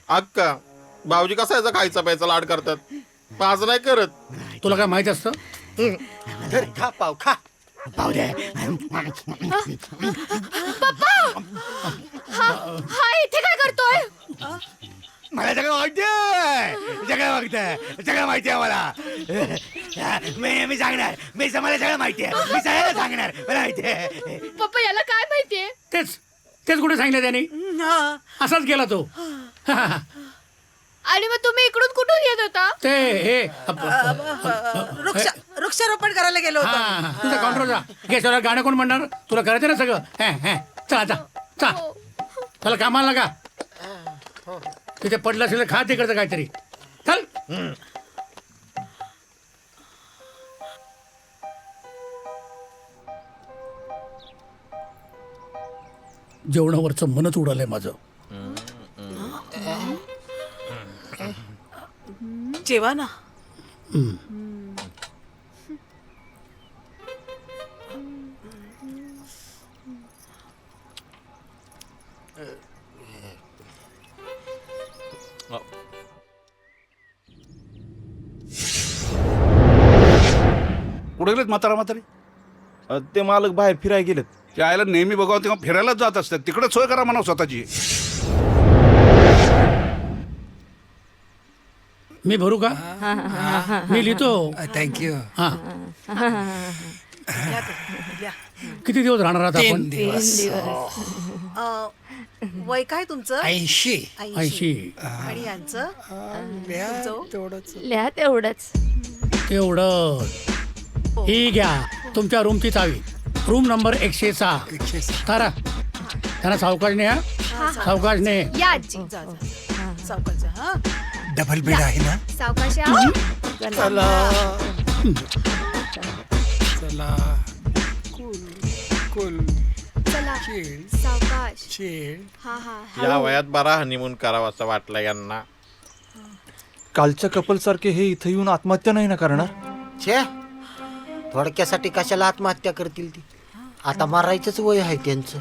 अक्का, भाऊजी कसा याचा खायचा प्यायचा लाड करतात, माझं नाही करत. तुला काय माहिती असतं? धर, खा पाव, खा. पाव दे. हा इथे काय करतोय? मला सगळं माहिती आहे. सगळं माहिती आहे मला. मी सांगणार. मला सगळं माहिती आहे. मी सगळ्याला सांगणार. मला माहिती आहे. पप्पा याला काय माहितीये? तेच कुठे सांगितलं त्याने? असाच गेला तो. आणि मग तुम्ही इकडून कुठून येत होता? ते हे वृक्षारोपण करायला गेलो होतो. हा, तुझा काउंटर जा. गेस्टवर गाणं कोण म्हणणार? तुला करायचं ना सगळं. चला चला कामाला लागा. तिथे पडलं असेल खा तिकडचं काहीतरी. चल. जेवणावरचं मनच उडालंय माझं. जेवा ना. कुठे गेलेत म्हातारा म्हातारी? ते मालक बाहेर फिरायला गेलेत. त्या आईला नेहमी बघावं तेव्हा फिरायलाच जात असतात. तिकडे सोय करा म्हणा स्वतःची. मी भरू का? मी लिहितो. थँक्यू. हा, घ्या तो, घ्या. किती दिवस राहणार आहात आपण? वय काय तुमचं? 80. 80. आणि यांचं? तुमचं? लिहा तेवढंच. तेवढं. ही घ्या तुमच्या रूमची चावी. Room number 106. तारा त्यांना सावकाशने हा, सावकाशने. या आजी. जा, जा. सावकाश जा, हा. डबल बेड आहे ना? सावकाश या. चला चला कुल चला सावकाश. हा हा या वयात बरा हनीमून करावा असं वाटलं यांना. कालच्या कपल सारखे हे इथं येऊन आत्महत्या नाही ना करणार? छे थोडक्यासाठी कशाला आत्महत्या करतील ती? आता मारायचंच वय आहे त्यांचं.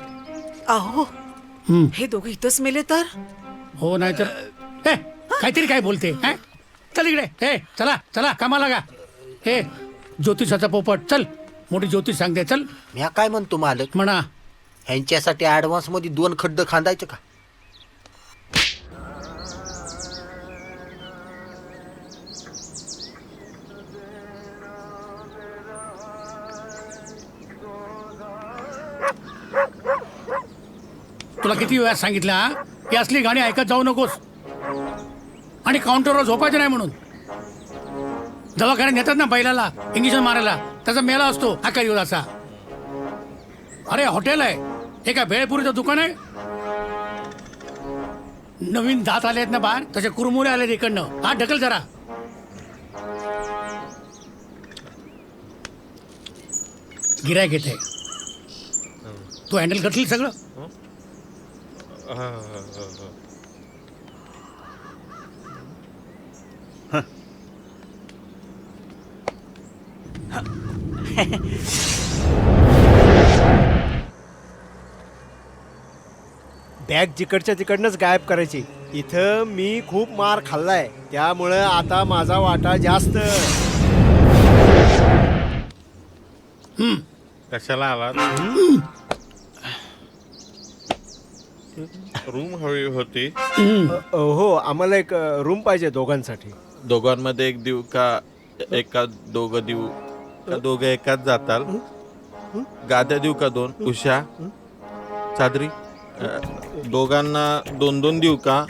अहो हे दोघं इथंच मेले तर? हो नाही तर काहीतरी काय बोलते. चल इकडे. हे चला चला कामाला लागा. हे ज्योतिषाचा पोपट चल. मोठी ज्योतिष सांगते चल. मी काय म्हणतो मालक, म्हणा. ह्यांच्यासाठी ऍडव्हान्स मध्ये 2 खड्ड खांदायचं का? तुला किती वेळा सांगितलं हा की असली गाणी ऐकत जाऊ नकोस आणि काउंटरवर झोपायचं नाही म्हणून. दवाखान्यात नेतात ना बैलाला इंजेक्शन मारायला, त्याचा मेला असतो अख्खा दिवस असा. अरे हॉटेल आहे, हे काय भेळपुरीचं दुकान आहे? नवीन दात आले आहेत ना बाहेर, तसे कुरमुरे आले इकडनं. हा ढकल जरा. गिरायक येते, तू हँडल करशील सगळं? बॅग जिकडच्या तिकडनंच गायब करायची. इथं मी खूप मार खाल्लाय, त्यामुळे आता माझा वाटा जास्त. कशाला आलात? रूम हवी होती. हो आम्हाला एक रूम पाहिजे दोघांसाठी. दोघांमध्ये एक देऊ का एका दोघं देऊ का दोघं एकाच जाताल? गाद्या देऊ का 2? उषा चादरी दोघांना 2-2 देऊ का?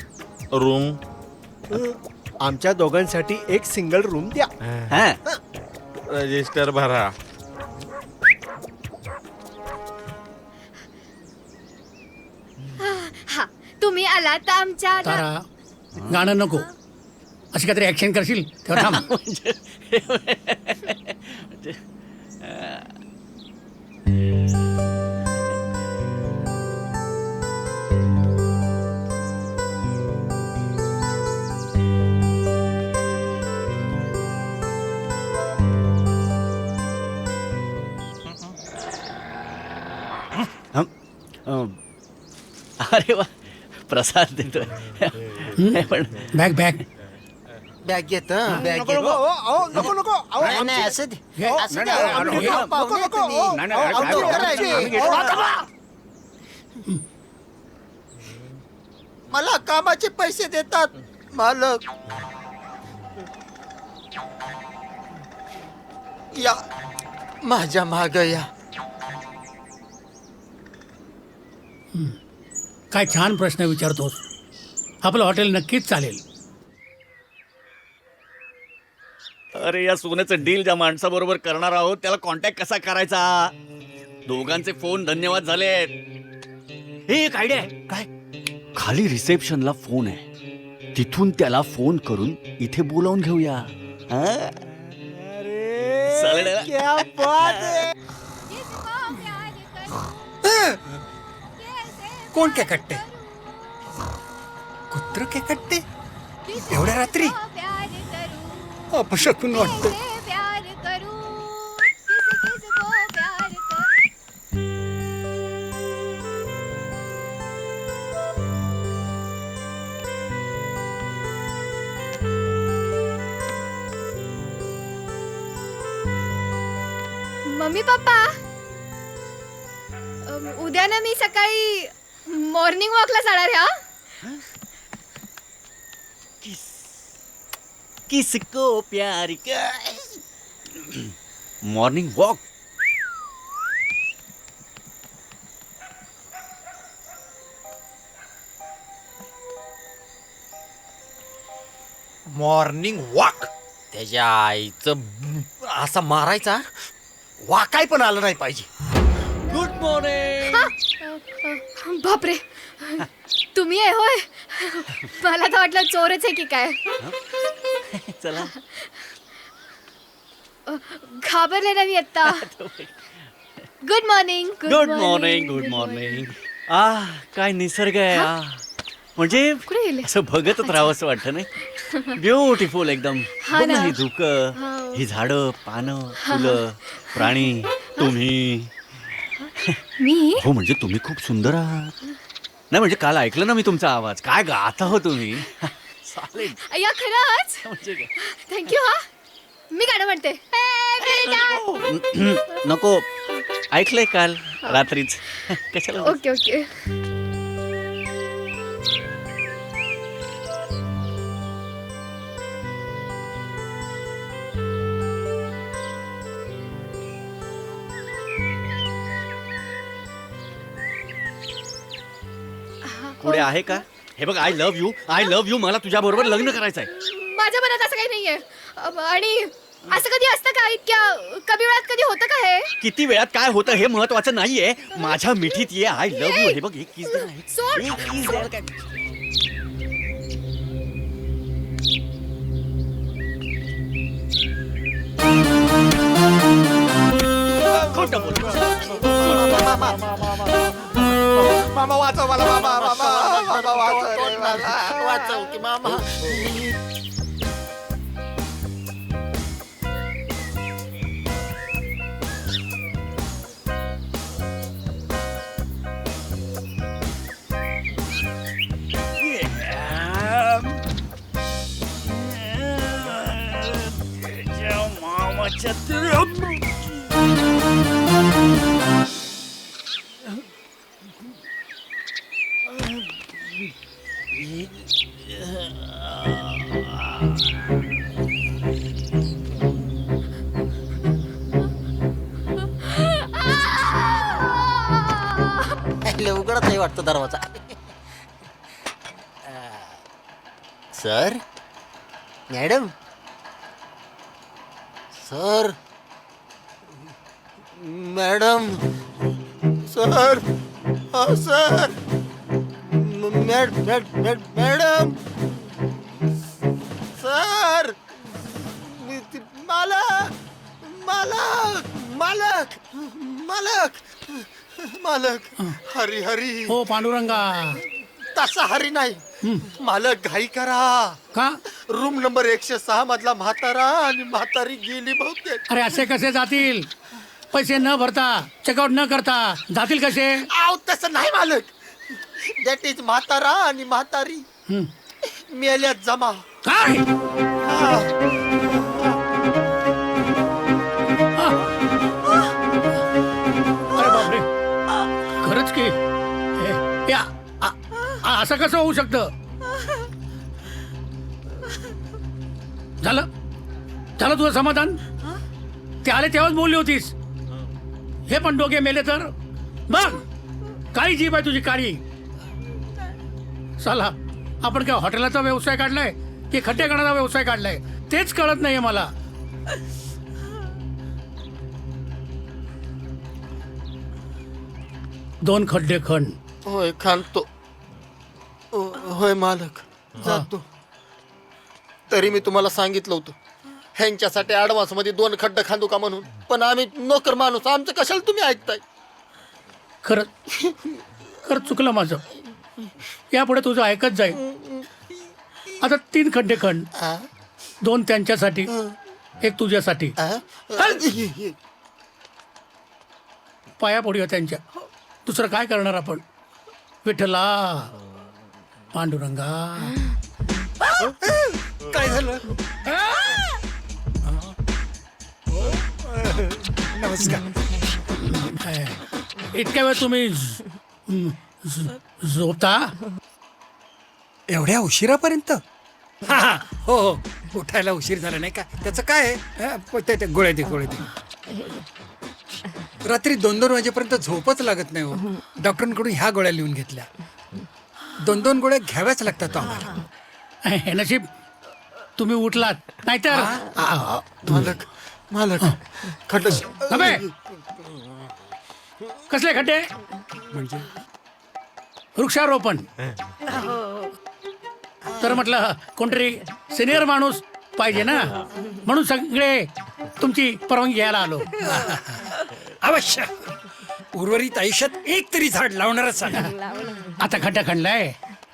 रूम आमच्या दोघांसाठी एक सिंगल रूम द्या. रजिस्टर भरा. हा तुम्ही आला तर आमच्या तारा गाणं नको, अशी काहीतरी ऍक्शन करशील तेव्हा थांब. अरे वा, प्रसाद देतोय. पण बॅग बॅग बॅग घेत बॅग नको नको अहो, नको नको अहो, नाही आमची- असं दे. घे. असं दे, आम्ही घेतो. नको, नको, तुम्ही. अहो, अहो, आमची- करायची. आमची- अहो, वाजवा. मला कामाचे पैसे देतात मालक. या माझ्या माग या. काय छान प्रश्न विचारतोस. आपलं हॉटेल नक्कीच चालेल. अरे या सोन्याचं डील ज्या माणसाबरोबर करणार आहोत त्याला कॉन्टॅक्ट कसा करायचा? दोघांचे फोन धन्यवाद झाले. हे एक आयडिया आहे. काय? खाली रिसेप्शनला फोन आहे, तिथून त्याला फोन करून इथे बोलावून घेऊया. चालेल ना? क्या बात है. कोण काय कट्टे? कुत्र काय कट्टे एवढ्या रात्री? अपशकून वाटतं. प्यार करू किस किस को प्यार करू. मम्मी पप्पा, उद्या ना मी सकाळी मॉर्निंग वॉकला जाणार आहे हा. किसको प्यार मॉर्निंग वॉक. मॉर्निंग वॉक त्याच्या आईचं असा मारायचा वाकाय पण आलं नाही पाहिजे. Good morning. बापरे, तुम्ही आहे होय. मला तर वाटलं चोरच आहे की काय. चला. घाबरले ना मी आता. Good morning. Good morning. Good morning. काय निसर्ग आहे. म्हणजे असं बघतच राहावं असं वाटतं नाही. ब्युटिफुल एकदम. हा ना. ही धुकं, ही झाडं, पानं, फुलं, प्राणी, तुम्ही. मी हो म्हणजे तुम्ही खूप सुंदर आहात. नाही म्हणजे काल ऐकलं ना मी तुमचा आवाज. काय गाता हो तुम्ही. चालेल. अय्या खरंच. म्हणजे काय? थँक्यू हा. मी गाणं म्हणते. नको, ऐकलंय काल रात्रीच. कशाला. Okay okay. पुढे आहे का. हे बघ, आय लव्ह यू मला तुझ्या बरोबर लग्न करायचंय. माझ्या मनात असं काही नाहीये. आणि असं कधी असतं का. इतक्या कमी वेळात कधी होतं का हे. किती वेळात काय होतं हे महत्वाचं नाहीये. माझ्या मिठीत ये. I love you. हे बघ, एक किस दे. सोड. एक किस द्यायला काय. खोटं बोल. मामा वाचव मला. मामा वाचव की मामा. उघडत नाही वाटतं दरवाजा. Sir, madam, sir, madam, sir, sir, madam, sir, मालक, मालक, मालक, मालक, मालक. हरी हरी. हो पांडुरंगा. तसा हरी नाही. मालक घाई करा. का. रूम नंबर 106 मधला म्हातारा आणि म्हातारी गेली बहुतेक. अरे असे कसे जातील. पैसे न भरता, चेकआउट न करता जातील कसे. आव तसं नाही मालक. दॅट इज म्हातारा आणि म्हातारी मेल्यात जमा. काय. अरे बापरे, खरंच की. असं कसं होऊ शकतं. झालं झालं तुझं समाधान. ते आले तेव्हाच बोलली होतीस. हे पण दोघे मेले तर बघ. काळी जीभ आहे तुझी, काळी. चला, आपण काय हॉटेलाचा व्यवसाय काढलाय की खड्डे करण्याचा व्यवसाय काढलाय तेच कळत नाहीये मला. दोन खड्डे खण. होय खांदतो. होय मालक, जातो. तरी मी तुम्हाला सांगितलं होतं ह्यांच्यासाठी ऍडव्हान्स मध्ये 2 खड्डे खांदू का म्हणून. पण आम्ही नोकर माणूस, आमचं कशाला तुम्ही ऐकताय. खरं चुकलं माझं. यापुढे तुझं ऐकत जाईल. आता 3 खड्डे खण. 2 त्यांच्यासाठी 1 तुझ्यासाठी. पाया पडूया त्यांच्या. दुसरं काय करणार आपण? विठ्ठला पांडुरंगा. काय झालं? नमस्कार. इतक्या वेळ तुम्ही झोपता? एवढ्या उशिरापर्यंत? हा हा, हो हो, उठायला उशीर झाला नाही का? त्याचं काय आहे? ते गोळ्या दे. रात्री 2-2 वाजेपर्यंत झोपच लागत नाही हो. डॉक्टरांकडून ह्या गोळ्या लिहून घेतल्या. 2-2 गोळ्या घ्याव्याच लागतात आम्हाला. हे नशीब तुम्ही उठलात, नाहीतर मालक खड्डे. कसले खड्डे? म्हणजे वृक्षारोपण. तर म्हटलं कोणतरी सिनियर माणूस पाहिजे ना, म्हणून सगळे तुमची परवानगी घ्यायला आलो. अवश्य. उर्वरित आयुष्यात एक तरी झाड लावणारच आहे. आता खड्डा खणलाय,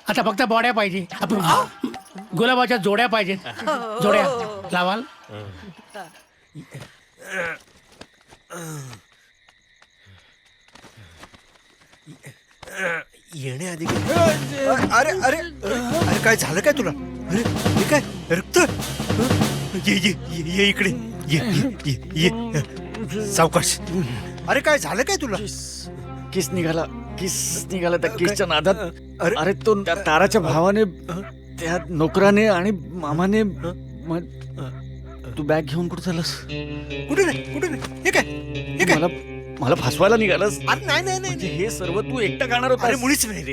आता फक्त बॉड्या पाहिजे. आपण गुलाबाच्या जोड्या पाहिजेत. जोड्या लावाल? येण्याआधी अरे अरे अरे काय झालं काय तुला? अरे हे काय रक्त? ये ये ये इकडे ये सावकाश. अरे काय झालं काय तुला? किस निघाला त्या किसच्या नादात. अरे तो त्या ताराच्या भावाने, त्या नोकराने आणि मामाने. तू बॅग घेऊन कुठे चालस? कुठे नाही. हे काय मला फसवायला निघालास? अरे नाही नाही नाही. हे सर्व तू एकटा करणार होता? अरे मुळीच नाही रे.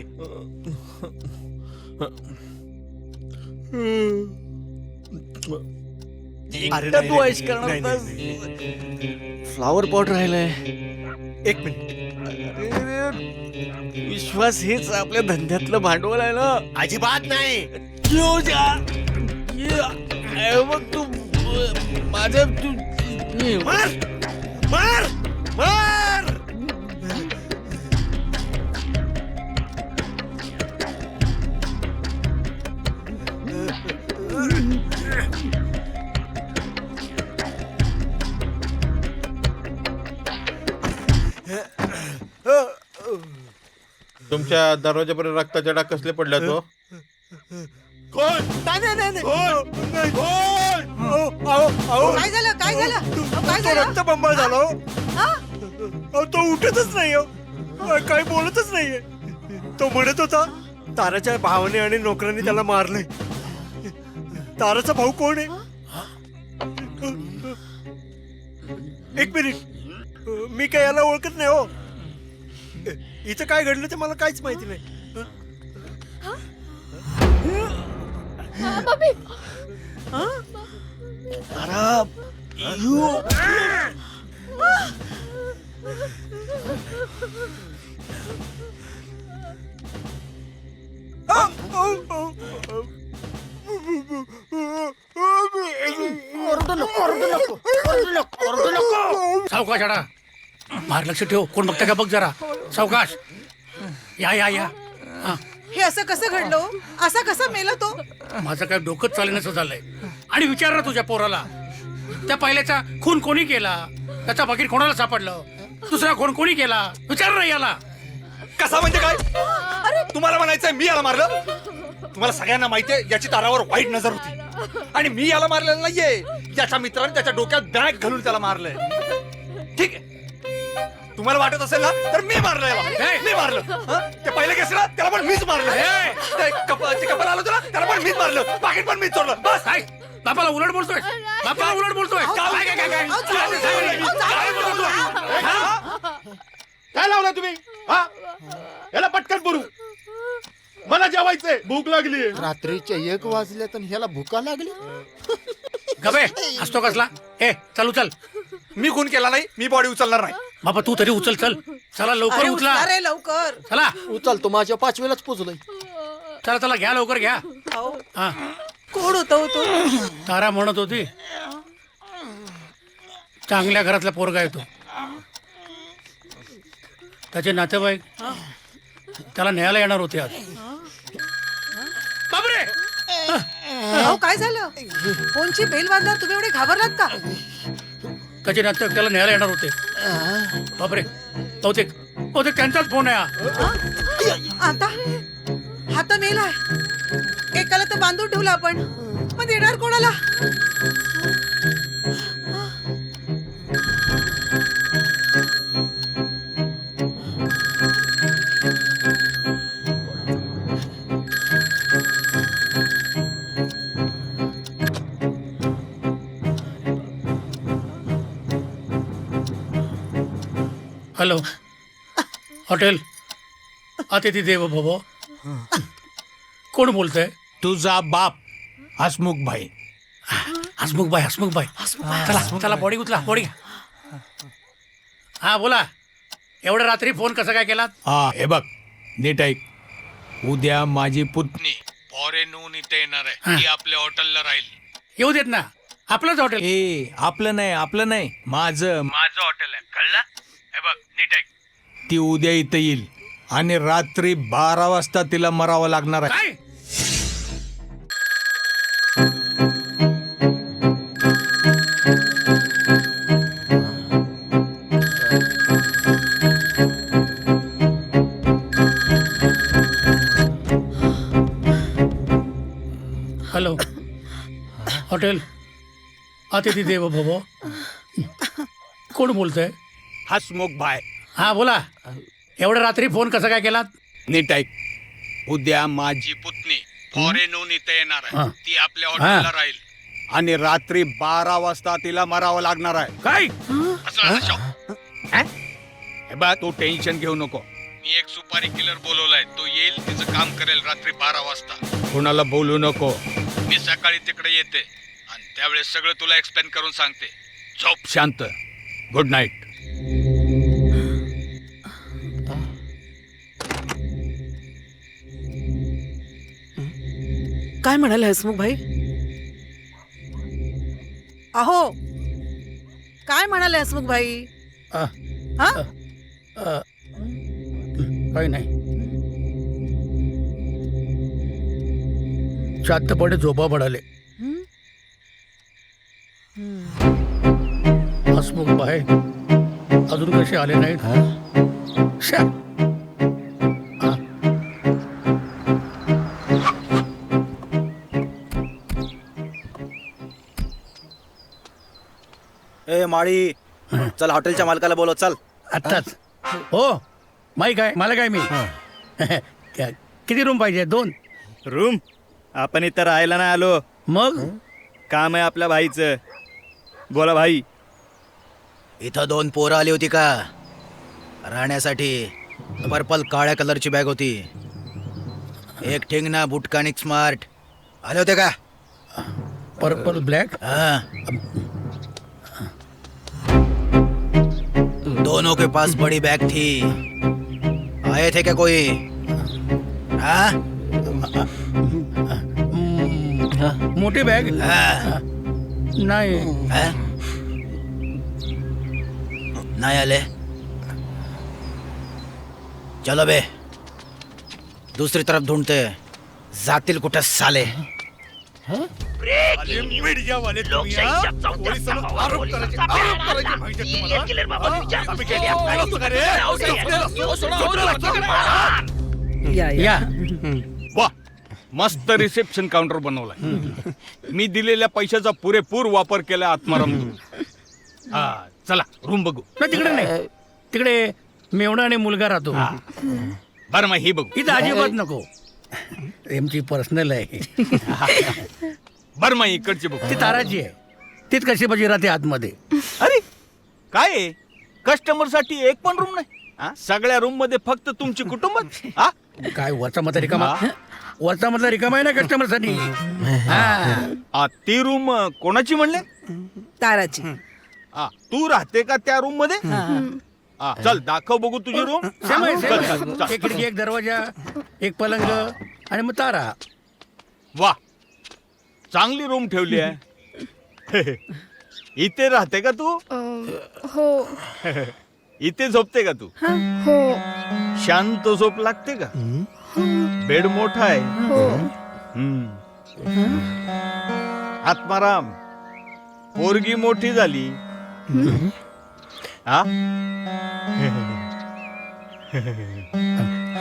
एकटा तू ऐश करणार होतास? फ्लावर पॉट राहिलाय. 1 मिनिट. विश्वास हेच आपल्या धंद्यातलं भांडवल आहे ना? अजिबात नाही. मग तू माझ्या मार मार मार. तुमच्या दरवाजापर्यंत रक्ताचे डाग कसले पडल्या तो? कोण? नाही नाही नाही नाही. काय झालं? काय झालं? रक्तबंबाळ झाला. तो उठतच नाही हो. काही बोलतच नाहीये. तो म्हणत होता ताराच्या भावाने आणि नोकरांनी त्याला मारलंय. ताराचा भाऊ कोण आहे? 1 मिनिट. मी काय याला ओळखत नाही हो. इथं काय घडलं ते मला काहीच माहिती नाही. सावकाश आडा. मार लक्ष ठेव. कोण बघता का बघ जरा. सावकाश. या या या. हे असं कसं घडलं? असा कसा मेला तो? माझं काय डोकं चालण्याचं झालंय. आणि विचार ना तुझ्या पोराला, त्या पहिल्याचा खून कोणी केला? त्याचा बाकी कोणाला सापडलं? दुसरा खून कोणी केला? विचार ना याला. कसा म्हणजे काय? तुम्हाला म्हणायचंय मी याला मारलं? तुम्हाला सगळ्यांना माहितीये याची तारावर वाईट नजर होती आणि मी याला मारलेलं नाहीये. याच्या मित्राने त्याच्या डोक्यात बॅग घालून त्याला मारलंय. ठीक आहे, तुम्हाला वाटत असेल ना तर मी मारलं याला. मी मारलं. ते पहिले केसला त्याला पण मीच मारलं. ते कपल आलं तुला त्याला पण मीच मारलं. पाकिट पण मीच चोरलं. बस. बापाला उलट बोलतोय. बापाला उलट बोलतोय. काय लावला तुम्ही? याला पटकन बोलू. मला जेवायचंय, भूक लागली. रात्रीच्या 1 वाजल्यात आणि ह्याला भुका लागली. गबे असतो कसला? ए चल उचल. मी खून केला नाही. मी बॉडी उचलणार नाही. बाबा तू तरी उचल. चल चला लवकर उचला. अरे लवकर चला उचलतो. माझ्या 5वेलाच पोचलोय. चला चला घ्या लवकर घ्या. हा कोण होता तो? तारा म्हणत होती चांगल्या घरातला पोरगा येतो. त्याचे नातेवाईक त्याला न्यायला येणार होते आज. बापरे. काय झालं? फोनची बेल वाजल्यावर तुम्ही एवढे घाबरलात का? त्याचे नाटक त्याला न्यायला येणार होते. बापरे, बहुतेक त्यांचाच फोन आहे हा. आता हा तर मेलाय. एकाला तर बांधून ठेवला आपण, पण येणार कोणाला? हॅलो, हॉटेल अतिथी देव भव. कोण बोलतंय? तुझा बाप हसमुख भाई. हसमुख भाई. चला चला, बॉडी उचला, बॉडी. हा बोला. एवढ्या रात्री फोन कसा काय केलात? हा हे बघ, नीट ऐक. उद्या माझी पुतणी फॉरेनहून इथे येणार आहे. ती आपल्या हॉटेलला राहील. येऊ देत ना, आपलंच हॉटेल. आपलं नाही, माझं हॉटेल आहे, कळलं? हे बघ, नीट ऐक. ती उद्या इथे येईल आणि रात्री 12 वाजता तिला मरावं लागणार आहे. काय? हॅलो, हॉटेल अतिथी देव भव. कोण बोलतंय? हसमुख भाई. हा बोला. एवढ्या रात्री फोन कसा काय केलात? नीट ऐक. उद्या माझी पुतणी फॉरेनहून इथे येणार हा. आहे. ती आपल्या हॉटेलला राहील आणि रात्री 12 वाजता तिला मरावं लागणार आहे. काय? हे बघ, तू टेन्शन घेऊ नको. मी एक सुपारी किलर बोलवलाय. तो येईल, तिचं काम करेल रात्री 12 वाजता. कोणाला बोलू नको. मी सकाळी तिकडे येते आणि त्यावेळेस सगळं तुला एक्सप्लेन करून सांगते. झोप शांत. Good night. काय म्हणाले हसमुख भाई? अहो, काय म्हणाले हसमुख भाई? हा? काही नाही. शांतपणे झोपा पडाले. हसमुख भाई अजून कसे आले नाहीत? शा. ए माळी, चल हॉटेलच्या मालकाला बोलव. चल आत्ताच. हो, माही काय, मला काय मी. किती रूम पाहिजे? 2 रूम? आपण इथं राहायला नाही आलो. मग काम आहे आपल्या भाईचं. बोला भाई. इथं 2 पोरं आली होती का राहण्यासाठी? पर्पल काळ्या कलरची बॅग होती. एक ठिंगना बुटकानिक स्मार्ट आले होते का? Purple black? हाँ। दोनों के पास बड़ी बैग थी. आए थे क्या कोई? हाँ? मोठी बॅग? हाँ. नाही. हाँ? नहीं आले. चलो बे, दूसरी तरफ ढूंढते. जातील कुठं साले. मीडिया वाले या. वा, मस्त रिसेप्शन काउंटर बनवलाय. मी दिलेल्या पैशाचा पुरेपूर वापर केला आत्माराम. हा, चला रूम बघू. तिकडे नाही, तिकडे मेवणा आणि मुलगा राहतो. बरं, मग ही बघू. इथं अजिबात नको. एमची पर्सनल आहे. बरं, मग इकडची बघू. ती ताराची आहे. तीच कशी बजी राहते आतमध्ये. अरे काय, कस्टमर साठी एक पण रूम नाही? हा? सगळ्या रूम मध्ये फक्त तुमची कुटुंब? काय वरचा मधला रिकामा? वरचा मधला रिकामा आहे ना कस्टमर साठी. ती रूम कोणाची म्हणले? ताराची. तू राहते का त्या रूम मध्ये? चल दाखव बघू तुझी रूम. एक खिडकी, एक दरवाजा, एक पलंग आणि मग तारा. वा, चांगली रूम ठेवली आहे. इथे राहते का तू? हो. इथे झोपते का तू? हो. शांत झोप लागते का? बेड मोठा आहे. हो. आत्माराम पोरगी मोठी झाली हा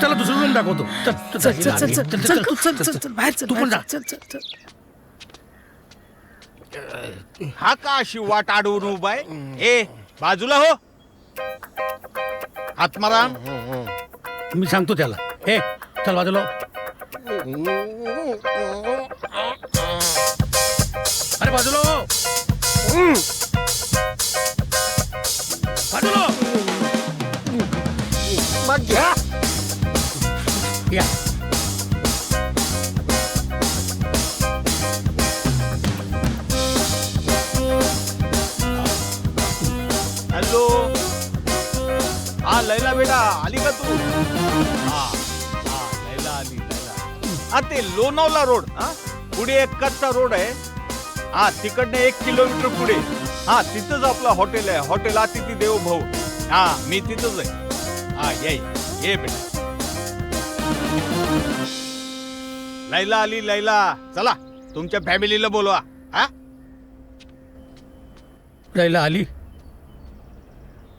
चला दुसरं रूम दाखवतो. चल चल चल चल चल तू चल चल चल बाहेर चल तू पण जा. चल चल चल. हा का अशी वाट अडवून उभा आहे? ए बाजूला हो. आत्माराम मी सांगतो त्याला. हे चल बाजूला. अरे बाजूला हो. बाजूला मग घ्या. या. हॅलो हा लैला बेटा आली का तू? हा लैला आली लैला. हा ते लोणावळा रोड हा पुढे एक कच्चा रोड आहे. हा तिकडनं 1 किलोमीटर पुढे हा तिथंच आपलं हॉटेल आहे. हॉटेल अतिथी देव भाऊ. हा मी तिथंच आहे. हा ये बेटा. लैला आली लैला. चला तुमच्या फॅमिलीला बोलवा. हा लैला आली.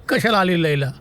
कशाला आली लैला?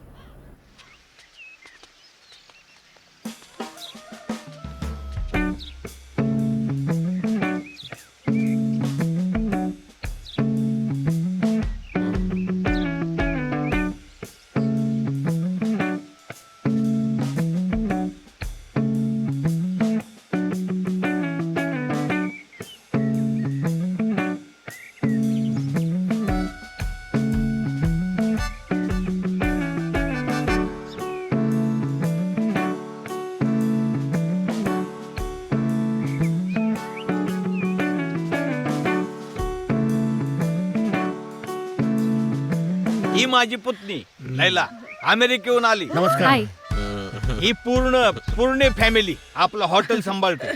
ही माझी पुतणी लैला अमेरिकेहून आली. नमस्कार. ही पूर्ण फॅमिली आपलं हॉटेल सांभाळते.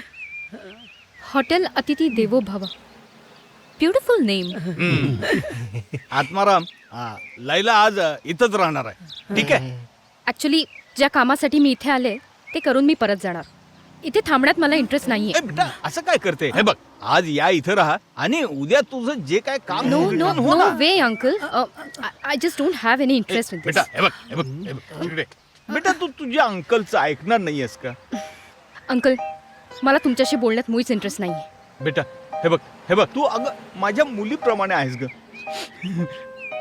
हॉटेल अतिथी देवो भव. Beautiful name. आत्माराम लैला आज इथंच राहणार आहे. ठीक आहे. ऍक्च्युली ज्या कामासाठी मी इथे आले ते करून मी परत जाणार. इथे थांबण्यात मला इंटरेस्ट नाहीये. ए बेटा असं काय करते? हे बघ आज या इथं राहा आणि उद्या तुझं जे काय काम नो आहे, नो return हो नो ना. वे uncle. I just don't have any interest in बेटा दिस. हे बघ इकडे. बेटा तू तुझ्या अंकलचं ऐकणार नाहीयेस का? अंकल मला तुमच्याशी बोलण्यात मुळीच इंटरेस्ट नाहीये. बेटा हे बघ तू अगं माझ्या मुलीप्रमाणे आहेस ग.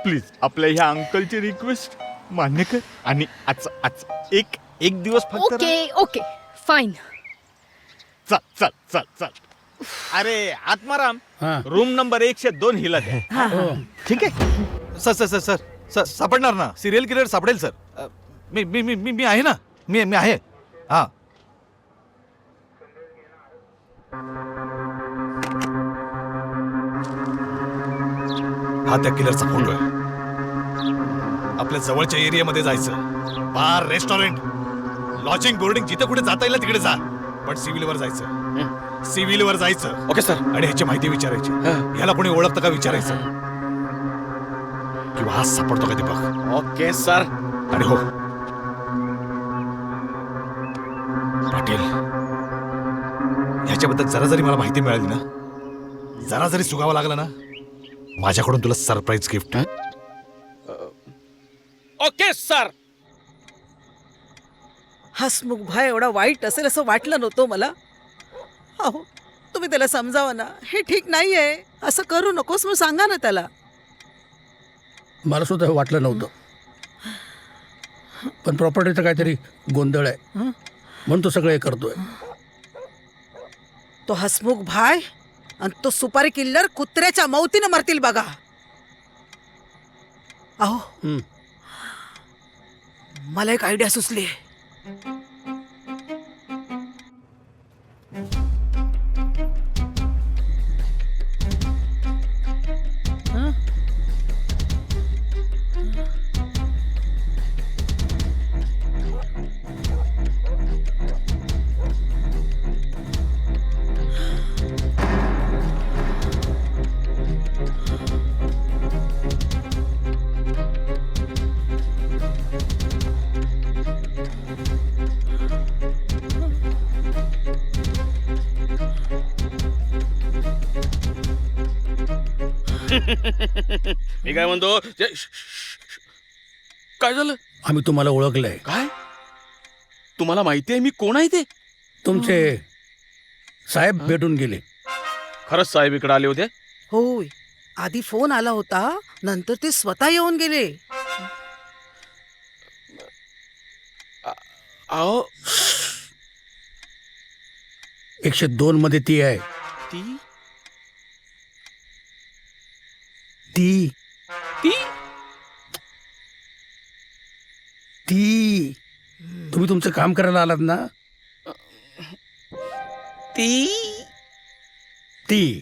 प्लीज आपल्या ह्या अंकलची रिक्वेस्ट मान्य कर आणि आज एक दिवस फक्त ओके ओके फाईन. चल चल चल चल. अरे आत्माराम रूम नंबर 102 हिला द्या. ठीक आहे. सर सापडणार ना. सिरियल किलर सापडेल सर. मी आहे ना. मी आहे. हा हा त्या किलरचा फोटो आहे. आपल्या जवळच्या एरियामध्ये जायचं. बार रेस्टॉरंट लॉजिंग बोर्डिंग जिथे कुठे जाता येईल तिकडे जा. पण सिव्हिलवर जायचं. सिव्हिलवर जायचं. Okay sir. आणि ह्याची माहिती विचारायची. ह्याला कोणी ओळखतं का विचारायचं. किंवा हा सापडतो का ते बघ. Okay sir. आणि हो पाटील ह्याच्याबद्दल जरा जरी मला माहिती मिळाली ना, जरा जरी सुगावं लागलं ना, माझ्याकडून तुला surprise gift. Okay sir. Hasmukh bhai एवढा वाईट असेल असं वाटलं नव्हतं मला. अहो तुम्ही त्याला समजावा ना. हे ठीक नाहीये. असं करू नकोस मग सांगा ना त्याला. मला सुद्धा हे वाटलं नव्हतं. पण प्रॉपर्टीचं काहीतरी गोंधळ आहे म्हणून तो सगळं हे करतोय. तो हसमुख भाई आणि तो सुपारी किल्लर कुत्र्याच्या मौतीनं मरतील बघा. अहो मला एक आयडिया सुचली. मी काय म्हणतो काय झालं? आम्ही तुम्हाला ओळखलंय. काय? तुम्हाला माहिती आहे मी कोण आहे ते? तुमचे साहेब भेटून गेले. खरंच साहेब इकडे आले होते? होय, आधी फोन आला होता, नंतर ते स्वतः येऊन गेले. अहो 102 मध्ये ती आहे. ती ती ती ती तुम्ही तुमचं काम करायला आलात ना? ती ती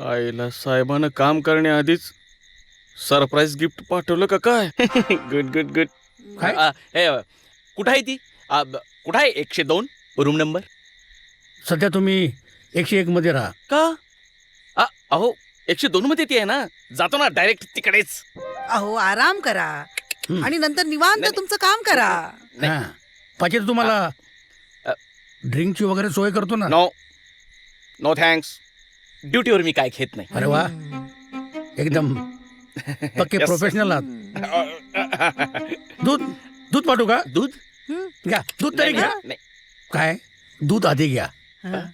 आईला साहेबानं काम करण्याआधीच सरप्राईज गिफ्ट पाठवलं का काय? Good good good. कुठं आहे ती? कुठं आहे 102 रूम नंबर? सध्या तुम्ही 101 मध्ये राहा. का? अहो 102 मध्ये ती आहे ना, जातो ना डायरेक्ट तिकडेच. अहो आराम करा आणि नंतर निवांत तुमचं काम करा. हा. पाहिजे तर तुम्हाला ड्रिंकची वगैरे सोय करतो ना. No no thanks. ड्युटीवर मी काय घेत नाही. अरे वा, एकदम पक्के Yes. प्रोफेशनल आहात. दूध दूध पाठवू का? दूध घ्या, दूध तरी घ्या. नाही काय? दूध आधी घ्या,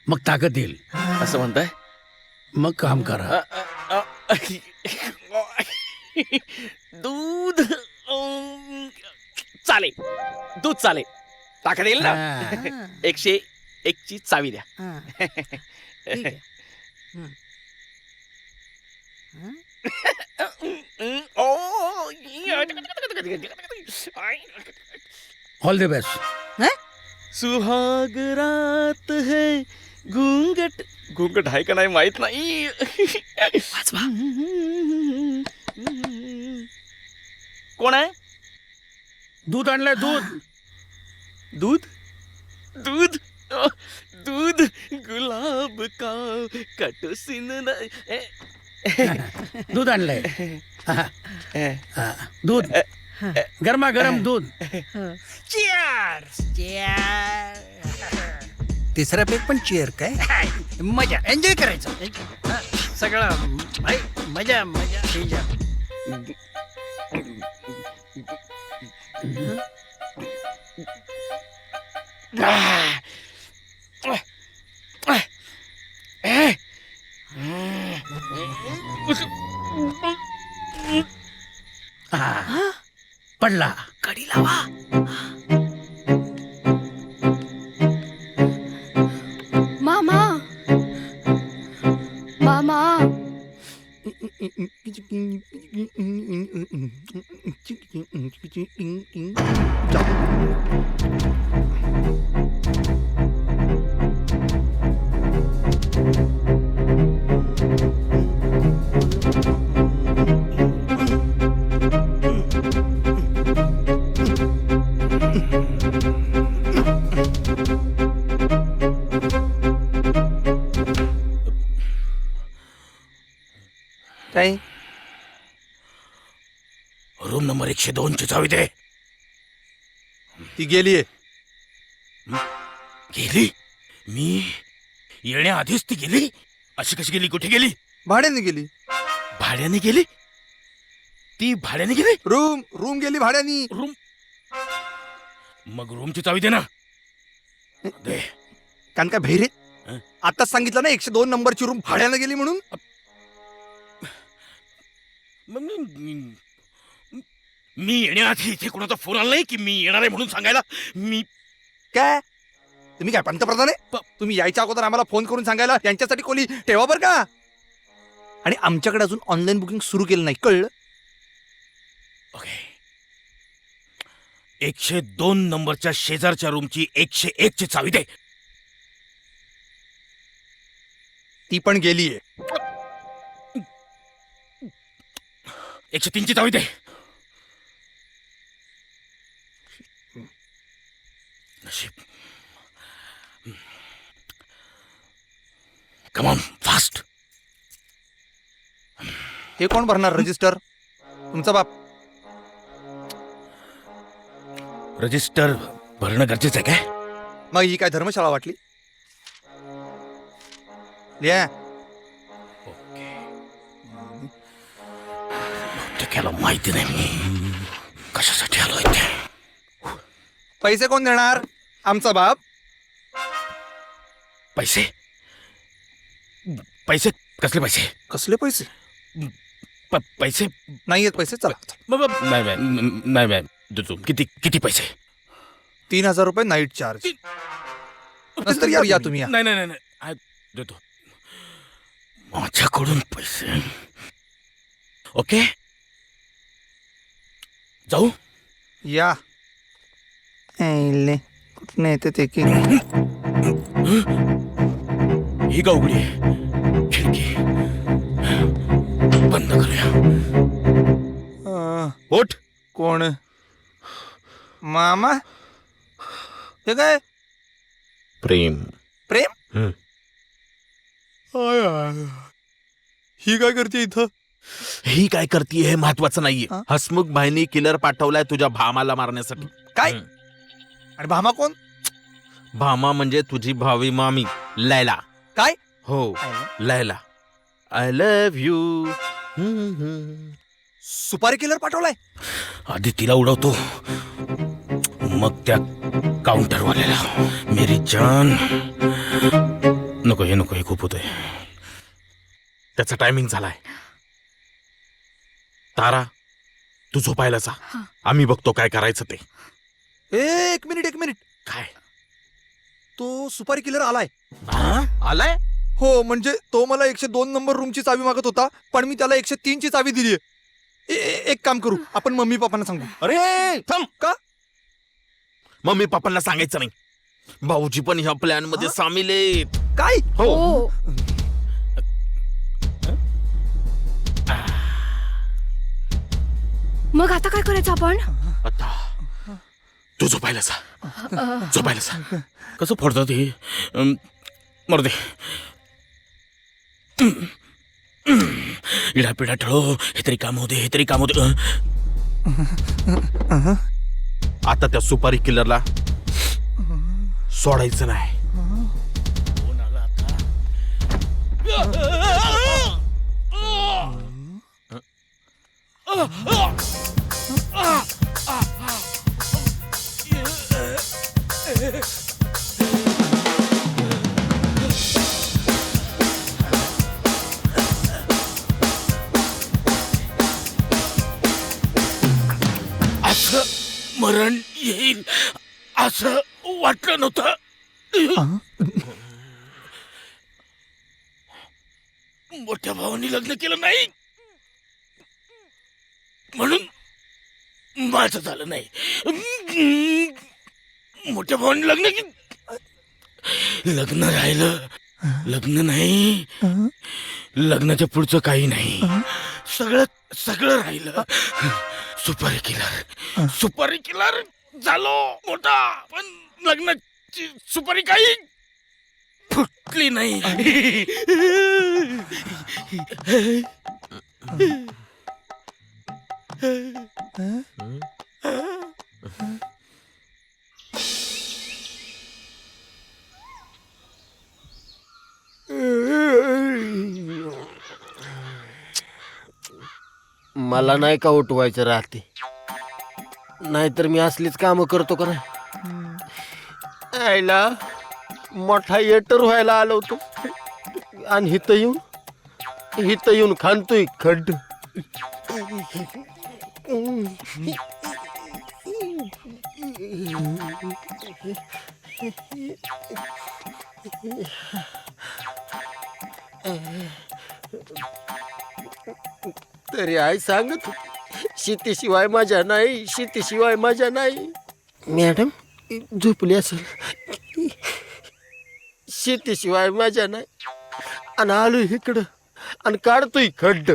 मग ताकद येईल. असं म्हणताय? मग काम करा. दूध चालेल, दूध चालेल, ताकद येईल ना. 101 ची चावी द्या. ठीक आहे. All the best. सुहाग रात है, घूंघट घूंघट आहे का नाही माहित नाही. कोण आहे? दूध आणलंय. दूध दूध दूध दूध गुलाब का कटसीन. दूध आणलंय. दूध गरमा गरम दूध. तिसरा पेक पण चेअर काय? मजा एन्जॉय करायचं सगळं भाई. मजा मजा. पडला. कडी लावा. मामा मामा काय? रूम नंबर 102 ची चावी दे. ती गेलीये. गेली? मी येण्याआधीच ती गेली? अशी कशी गेली? कुठे गेली? भाड्याने गेली. भाड्याने गेली? ती भाड्याने गेली? रूम गेली भाड्यानी. रूम? मग रूमची चावी दे ना. दे. कान काय भैरे? आताच सांगितलं ना 102 नंबरची रूम भाड्याने गेली म्हणून. मी येण्याआधी इथे कोणाचा फोन आला नाही की मी येणार आहे म्हणून सांगायला. मी काय तुम्ही काय पंतप्रधान आहे? तुम्ही यायच्या अगोदर आम्हाला फोन करून सांगायला त्यांच्यासाठी कोणी ठेवा बरं का. आणि आमच्याकडे अजून ऑनलाईन बुकिंग सुरू केलं नाही, कळलं? ओके. 102 नंबरच्या शेजारच्या रूमची 101 ची चावी दे. ती पण गेलीये. 103 ची चावी दे. नशीब. Come on fast. हे कोण भरणार रजिस्टर? तुमचा बाप. रजिस्टर भरणं गरजेचं आहे काय? मग ही काय धर्मशाळा वाटली? लिहा. डोक्याला माहिती नाही मी कशासाठी आलोय ते. पैसे कोण देणार? आमचा बाप. पैसे पैसे कसले पैसे? कसले पैसे? पैसे नाही आहेत पैसे. चला. नाही देतो. किती पैसे? 3,000 रुपये नाईट चार्ज. नंतर या तुम्ही या. नाही देतो माझ्याकडून पैसे. ओके जाऊ. या. कुठं येते ते की ही का उघडी खिडकी बंद करूया. उठ. कोण? मामा. हे काय? प्रेम. प्रेम. ही काय करते इथं? ही काय करते हे महत्वाचं नाहीये. हसमुख भाईनी किलर पाठवलाय तुझ्या भामाला मारण्यासाठी. काय? आणि भामा कोण? भामा म्हणजे तुझी भावी मामी लैला. काय? हो Laila. I love you. Supari killer पाठवलाय. आधी तिला उडवतो मग त्या काउंटरवाल्याला. मेरी जान. नको हे खूप होतंय. त्याचा टायमिंग झालाय. तारा तू झोपायला जा. आम्ही बघतो काय करायचं ते. एक मिनिट. काय? तो सुपारी किलर आलाय. आलाय? हो म्हणजे तो मला 102 नंबर रूमची चावी मागत होता पण मी त्याला 103 ची चावी दिली. एक काम करू आपण मम्मी पप्पांना सांगू. अरे थांब. का? मम्मी पप्पांना सांगायचं नाही. भाऊजी पण ह्या प्लॅन मध्ये सामील आहेत. काय? हो. मग आता काय करायचं आपण? आता तू झोपायला जा. कसं फोडतात हे? मरू दे. इडापिडा ठळो. हे तरी काम होते. आता त्या सुपारी किलरला सोडायचं नाही. असं मरण येईल असं वाटलं नव्हतं. मोठ्या भावानी लग्न केलं नाही म्हणून माझं झालं नाही. मोठ्या भावानी लग्न राहिलं. लग्न नाही. लग्नाच्या पुढचं काही नाही. सगळं राहिलं. सुपारी किलर झालो मोठा पण लग्नाची सुपारी काही फुटली नाही. मला नाही का उठवायचं राहते. नाहीतर मी असलीच कामं करतो का नाही. आईला मोठा एटर व्हायला आलो होतो आणि हिथं येऊन खानतोय खड्ड. तरी आई सांगत शेतीशिवाय मजा नाही. मॅडम झोपली असेल. शेतीशिवाय मजा नाही. आणि आलो इकडं आणि काढतोय खड्ड.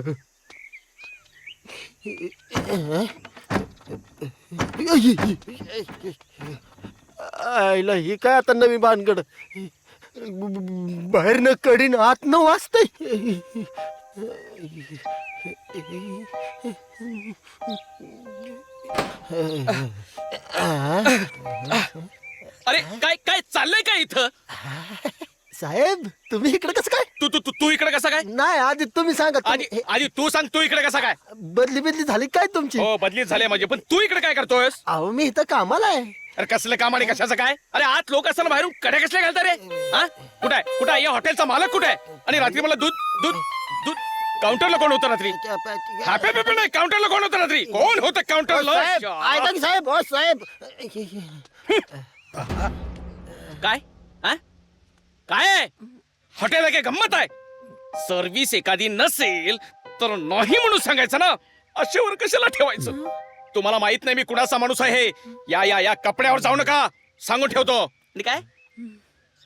आईला ही काय आता नवी भानगड. बाहेरनं कडीन आतनं वाजतंय. अरे काय चाललंय काय इथं? साहेब तुम्ही इकडे कसं काय? तू तू इकडे कसा काय? नाही आधी तुम्ही सांगा आधी तू सांग, तू इकडे कसा काय? बदली झाली काय तुमची? हो बदली झाली माझी, पण तू इकडे काय करतोयस? अहो मी इथं कामाला आहे. अरे कसलं काम आणि कशाचं काय? अरे आत लोक असताना बाहेरून कड्या कसल्या घालता रे? हा कुठे आहे? कुठे आहे? या हॉटेलचा मालक कुठे आहे? आणि रात्री मला दूध दूध दूध काउंटरला कोण होतं रात्री? नाही, काउंटरला कोण होतं रात्री? कोण होतं काउंटरला? साहेब हो साहेब. काय काय हॉटेल आहे? गंमत आहे? सर्व्हिस एखादी नसेल तर नाही म्हणून सांगायचं ना. अशावर कशाला ठेवायचं? तुम्हाला माहित नाही मी कुणाचा माणूस आहे? या कपड्यावर जाऊ नका, सांगून ठेवतो. आणि काय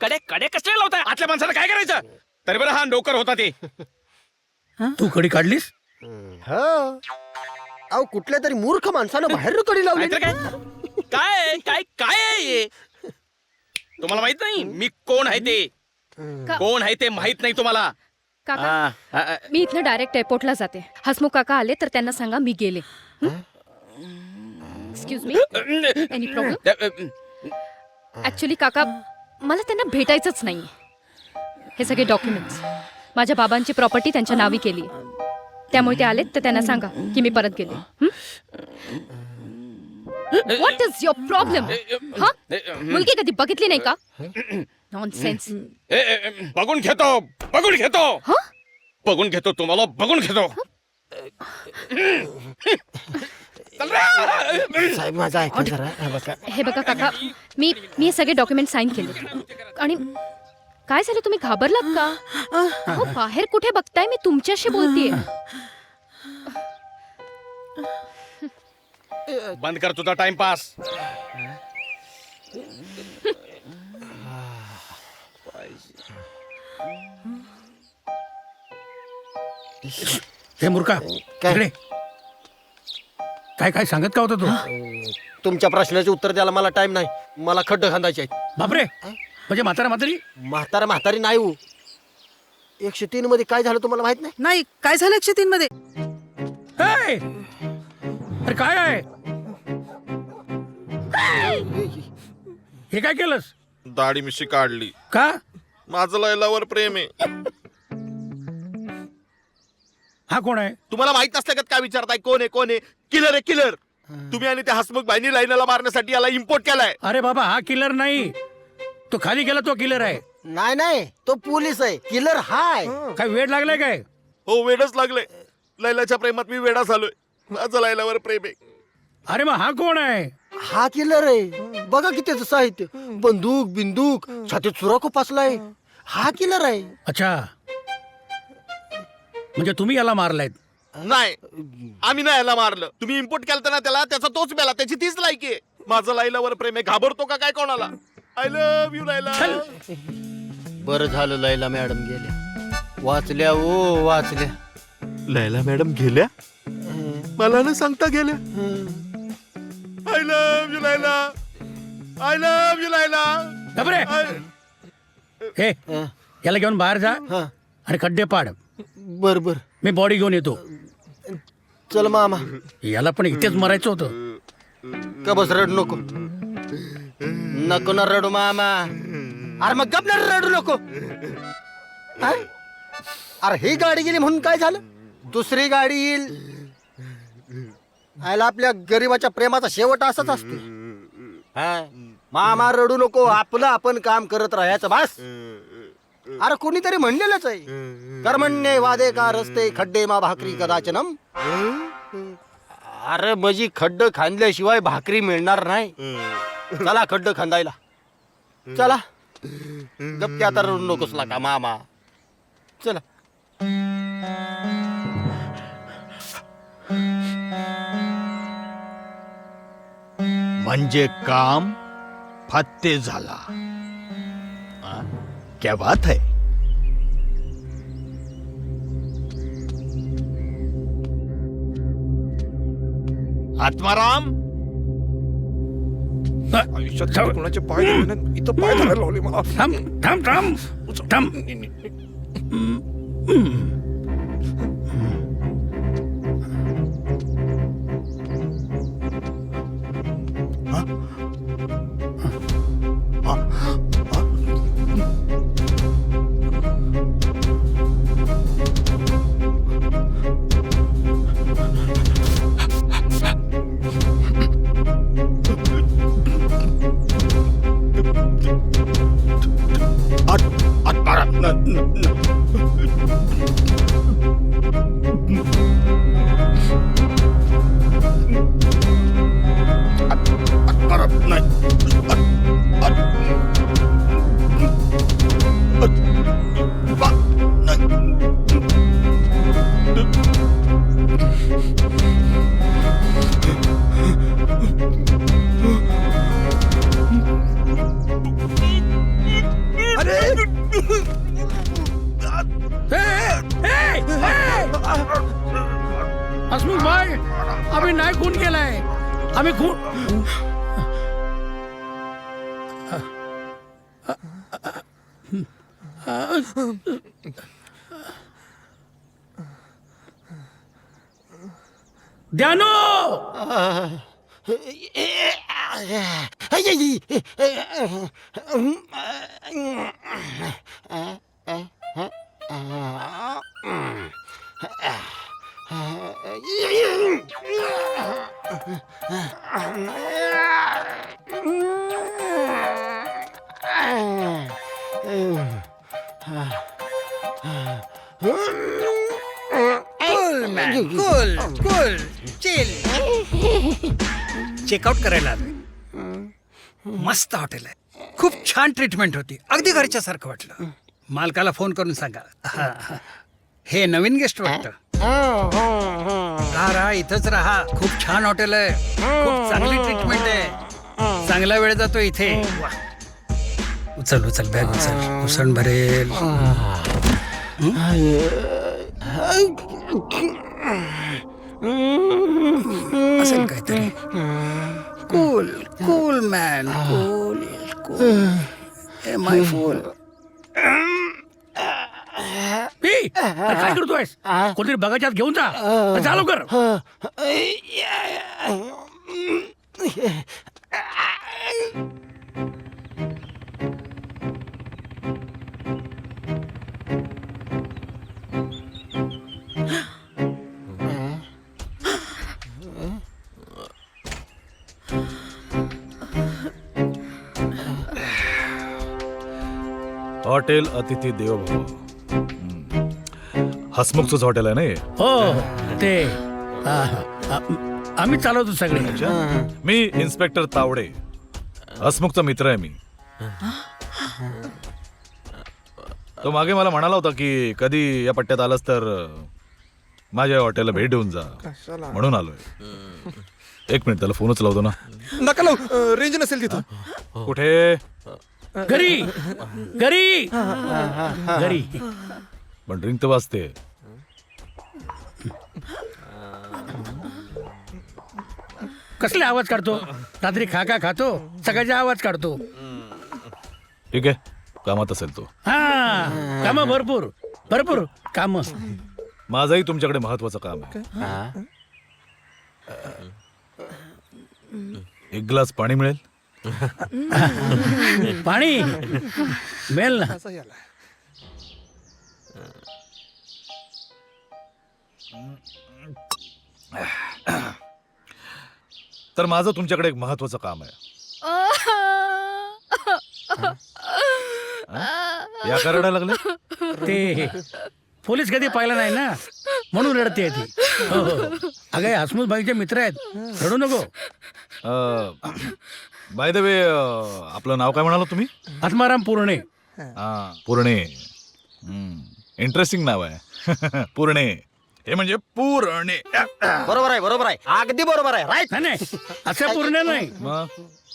कडे कसले लावताय? आतल्या माणसाला काय करायचं? तरी बरं हा नोकर होता ते. तू कडी काढलीस? अहो कुठल्या तरी मूर्ख माणसानं बाहेर कडी लावली. काय काय काय आहे? तुम्हाला माहित नाही मी कोण आहे ते? कोण आहे ते माहित नाही तुम्हाला? काका मी इथनं डायरेक्ट एअरपोर्टला जाते. हसमुख काका आले तर त्यांना सांगा मी गेले. Excuse me, any problem? Actually काका मला त्यांना भेटायचंच नाही. हे सगळे डॉक्युमेंट्स माझ्या बाबांची प्रॉपर्टी त्यांच्या नावी केली, त्यामुळे ते आलेत तर त्यांना सांगा की मी परत गेले. What is your problem? हा मुलगी कधी बघितली नाही का? नॉनसेन्स. बघून घेतो तुम्हाला बघून घेतो. साहेब माझा ऐका जरा. हे बघा काका, मी हे सगळे डॉक्युमेंट साईन केले. आणि काय झालं, तुम्ही घाबरलात का? हो बाहेर कुठे बघताय? मी तुमच्याशी बोलतेय. बंद कर तुझा टाइमपास. हे मूर्खा काय काय काय सांगत का होता तू? तुमच्या प्रश्नाचे उत्तर द्यायला मला टाइम नाही. मला खड्डे खांदायचे आहेत. बापरे, म्हणजे म्हातारी नाही हो. 103 मध्ये काय झालं तुम्हाला माहित नाही? नाही, काय झालं 103 मध्ये? अरे काय आहे हे? काय केलंस? दाढी मिशी काढली. का? माझं लैलावर प्रेम आहे. हा कोण आहे? तुम्हाला माहित नसल्या काय विचारताय? कोण आहे? किलर आहे, किलर. तुम्ही आणि त्या हसमुख बाईंनी लाईनाला मारण्यासाठी याला इम्पोर्ट केलाय. अरे बाबा, हा किलर नाही. तो खाली गेला तो किलर आहे. नाही तो पोलीस आहे. किलर हाय. काय वेड लागलाय काय? हो वेडच लागले. लैलाच्या प्रेमात मी वेडा झालोय. माझं लैलावर प्रेम आहे. अरे मग हा कोण आहे? हा किलर आहे. बघा किती त्याचं साहित्य, बिंदूक छातीत सुराखू पासलाय. हा किलर आहे. अच्छा, म्हणजे तुम्ही याला मारलाय? नाही, आम्ही नाही याला मारलं. तुम्ही इम्पोर्ट केलं ना त्याला, त्याचा तोच मेला. त्याची तीच लायकी आहे. माझं लैलावर प्रेम आहे. घाबरतो का काय कोणाला? I love you Laila. बरं झालं लैला मॅडम गेल्या. वाचल्या वाचल्या. लैला मॅडम गेल्या? मला न सांगता गेल्या. I love you Laila. I love you Laila. हे याला घेऊन बाहेर जा आणि खड्डे पाड. बर मी बॉडी घेऊन येतो. चल मामा. याला पण इथेच मरायचं होतं का? बस रडू नको ना रडू मामा. अरे मग गप ना रडू नको. अरे ही गाडी गेली म्हणून काय झालं? दुसरी गाडी येईल. आयला आपल्या गरीबाच्या प्रेमाचा शेवट असाच असतो. मामा रडू नको. आपलं आपण काम करत राहायचं बस. अरे कोणीतरी म्हणलेलंच आहे, कर्मण्ये वादे का रस्ते खड्डे मा भाकरी कदाचनम. अरे मजी खड्ड खांदल्याशिवाय भाकरी मिळणार नाही. चला खड्ड खांदायला चला. गप्प्या आता रडू नकोस लागा मामा. चला. म्हणजे काम फत्ते झाला. क्या बात है. आत्माराम, आयुष्यात कोणाचे पाय धरले नाही. इथं पाय धरायला लावले मला. थांब. हसमुख भाई आम्ही नाही खून केलाय. आम्ही खून द्यानो कूल कूल चिल. चेकआउट करायला आलोय. मस्त हॉटेल आहे. खूप छान ट्रीटमेंट होती. अगदी घरच्यासारखं वाटलं. मालकाला फोन करून सांगा. हे नवीन गेस्ट वाटतं. राहा इथंच राहा. खूप छान हॉटेल आहे. खूप चांगली ट्रीटमेंट आहे. चांगला वेळ जातो इथे. उचल उचल बॅग उचल. उसण भरेल. असेल काहीतरी. Cool cool man. Cool cool my fool. काय करतोयस? कोणतरी बघायच्यात घेऊन जा. जा लवकर. हॉटेल अतिथी देवो भव. हसमुखचंच हॉटेल आहे ना हे? हो ते आम्ही चालवतो सगळे. मी इन्स्पेक्टर तावडे. हसमुखचा मित्र आहे मी. तो मागे मला म्हणाला होता की कधी या पट्ट्यात आलास तर माझ्या हॉटेलला भेट देऊन जा, म्हणून आलोय. एक मिनिट, त्याला फोनच लावतो ना. नका लावू, रेंज नसेल तिथं. कुठे? घरी घरी घरी. पण रिंग तर वाजते. कसले आवाज काढतो? रात्री खा खातो, सकाळचे आवाज काढतो. ठीक आहे, कामात असेल तो. हा, काम भरपूर भरपूर काम. माझंही तुमच्याकडे महत्वाचं काम आहे. एक ग्लास पाणी मिळेल? पाणी मिळेल ना. तर माझं तुमच्याकडे एक महत्वाचं काम आहे. या का रडायला लागले? ते पोलीस कधी पाहिलं नाही ना, म्हणून रडते ती. अगं हसमुख भाईचे मित्र आहेत, रडू नको. बाय द वे, आपलं नाव काय म्हणाला तुम्ही? आत्माराम पुरणे. हा, पुरणे. इंटरेस्टिंग नाव आहे. पुरणे हे म्हणजे पुरणे. बरोबर आहे, बरोबर आहे, अगदी बरोबर आहे. राईट. नाही असं पुरणे नाही,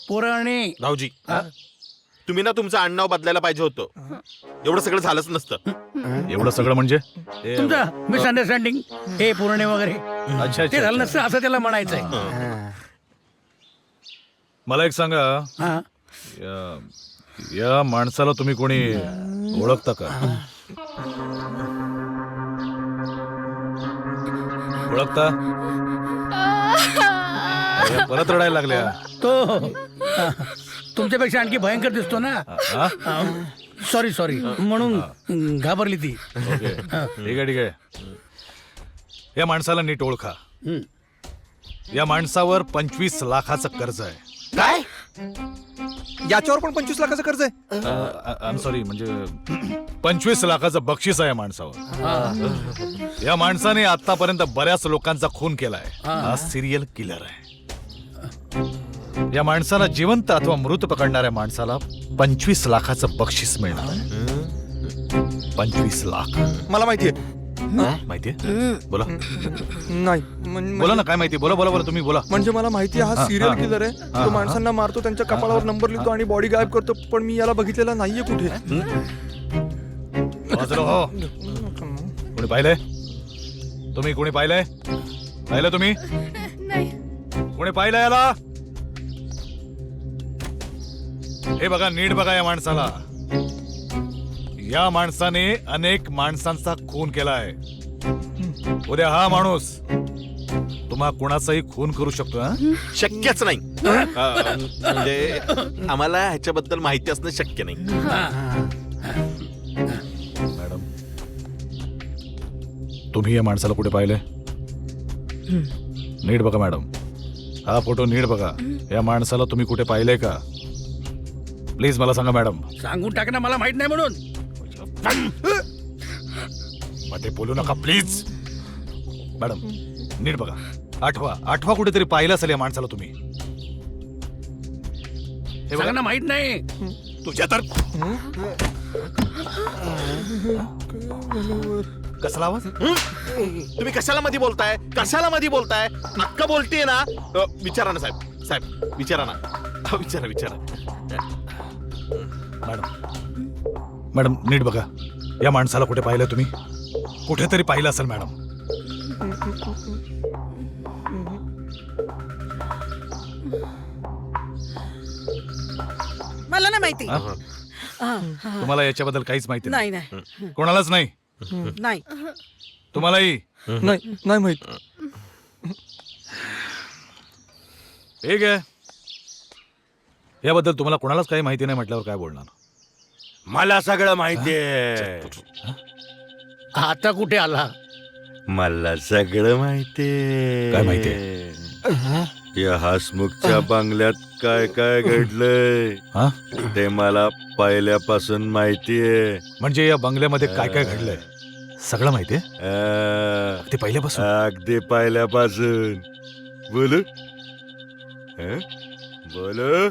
पुरणे. भाऊजी, तुम्ही ना तुमचं आडनाव बदलायला पाहिजे होतं. एवढं सगळं झालंच नसतं. एवढं सगळं म्हणजे तुमचं मिसअंडरस्टँडिंग, हे पुरणे वगैरे. अच्छा, ते झालं नसतं असं त्याला म्हणायचंय. मला एक सांगा, या माणसाला तुम्ही कोणी ओळखता का? ओळखता? परत रडायला लागल्या. तो तुमच्यापेक्षा आणखी भयंकर दिसतो ना. सॉरी सॉरी म्हणून घाबरली ती. ठीक आहे ठीक आहे. या माणसाला नीट ओळखा. या माणसावर 25 लाखाचं कर्ज आहे. काय? याच्यावर पण 25 लाखाचं कर्ज आहे. आय एम सॉरी, म्हणजे 25 लाखाचं बक्षीस आहे या माणसावर. या माणसाने आतापर्यंत बऱ्याच लोकांचा खून केलाय. हा सिरियल किलर आहे. या माणसाला जिवंत अथवा मृत पकडणाऱ्या माणसाला 25 लाखाचं बक्षीस मिळणार आहे. 25 लाख. मला माहितीये. माहितीये? बोला. नाही बोला ना, काय माहिती? बोला बोला बोला, तुम्ही बोला. म्हणजे मला माहिती आहे हा सिरियल किलर आहे. तो माणसांना मारतो, त्यांच्या कपाळावर नंबर लिहितो आणि बॉडी गायब करतो. पण मी याला बघितलेला नाहीये कुठे. हो. कोणी पाहिलंय? तुम्ही कोणी पाहिलंय? पाहिलं तुम्ही? कोणी पाहिलंय याला? हे बघा, नीट बघा या माणसाला. या माणसाने अनेक माणसांचा खून केलाय. उद्या हा माणूस तुम्हा कुणाचाही खून करू शकतो. शक्यच नाही. म्हणजे आम्हाला ह्याच्याबद्दल माहिती असणं शक्य नाही. मॅडम, तुम्ही या माणसाला कुठे पाहिलंय? नीट बघा मॅडम, हा फोटो नीट बघा. या माणसाला तुम्ही कुठे पाहिलंय का? प्लीज मला सांगा मॅडम. सांगून टाक ना, मला माहित नाही म्हणून. मध्ये बोलू नका प्लीज. मॅडम नीट बघा. आठवा कुठेतरी पाहिलं असेल या माणसाला तुम्ही. हे बघा ना, माहित नाही. तुझ्या तर कसला आवाज? तुम्ही कशाला मध्ये बोलताय? कशाला मध्ये बोलताय? अक्का बोलतेय ना. विचारा ना साहेब. साहेब विचारा ना. विचारा. मॅडम नीट बघा. या माणसाला कुठे पाहिलं तुम्ही? कुठेतरी पाहिलं असेल मॅडम. मला नाही माहिती. तुम्हाला याच्याबद्दल काहीच माहिती नाही नाही कोणालाच नाही? नाही. तुम्हालाही नाही माहित. ठीक आहे. याबद्दल तुम्हाला कोणालाच काही माहिती नाही म्हटल्यावर काय बोलणार? मला सगळं माहितीये. आता कुठे आला? मला सगळं माहितीये. काय माहितीये? या हसमुखच्या बंगल्यात काय काय घडलंय ते मला पहिल्यापासून माहितीये. म्हणजे या बंगल्यामध्ये काय काय घडलंय सगळं माहितीये? अगदी पहिल्यापासून. अगदी पहिल्यापासून. बोलू बोलू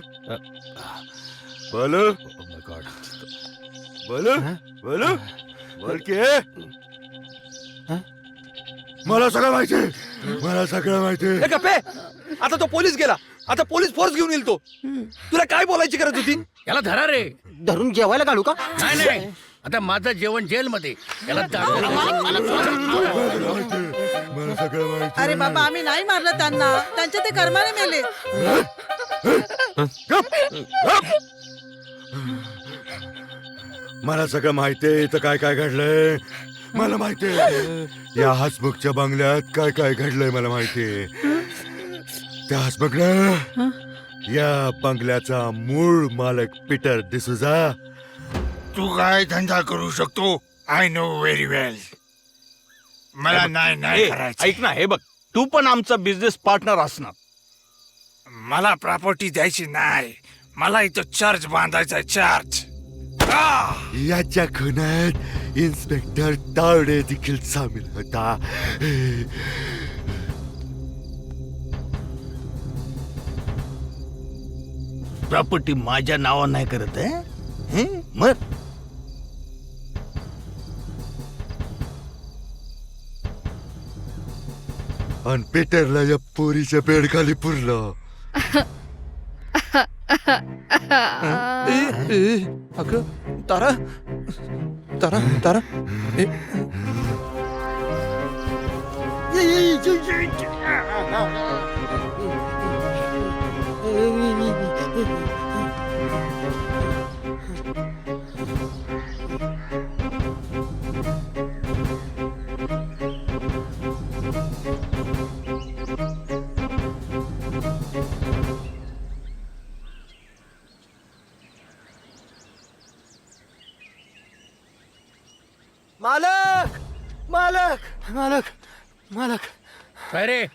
बोलू बोलू बोलू बोल की. मला सगळं माहितीये. मला सगळं माहितीये. गप्पे. आता तो पोलीस गेला. आता पोलीस फोर्स घेऊन येईल तो. तुला काय बोलायची गरज होती? याला धरा रे. धरून जेवायला घालू का? नाही. आता माझं जेवण जेलमध्ये. याला अरे बाबा, आम्ही नाही मारलं त्यांना. त्यांच्या ते कर्माने मेले. मला सगळं माहितीये. इथं काय काय घडलंय मला माहितीये. या हसमुखच्या बंगल्यात काय काय घडलंय मला माहितीये. त्या हसमुखला या बंगल्याचा मूळ मालक पीटर डिसूजा. तू काय धंदा करू शकतो? आय नो व्हेरी वेल. मला नाही करायचं. ऐक ना, हे बघ, तू पण आमचा बिझनेस पार्टनर असणार. मला प्रॉपर्टी द्यायची नाही. मला इथं चर्च बांधायचा. चर्च. याच्या खुनात इन्स्पेक्टर तावडे देखील सामील होता. प्रॉपर्टी माझ्या नावावर नाही करत आहे. मग आणि पीटरला या पोरीच्या बेडखाली पुरलं. अगं तारा तारा तारा. मालक मालक मालक मालक. काय रे?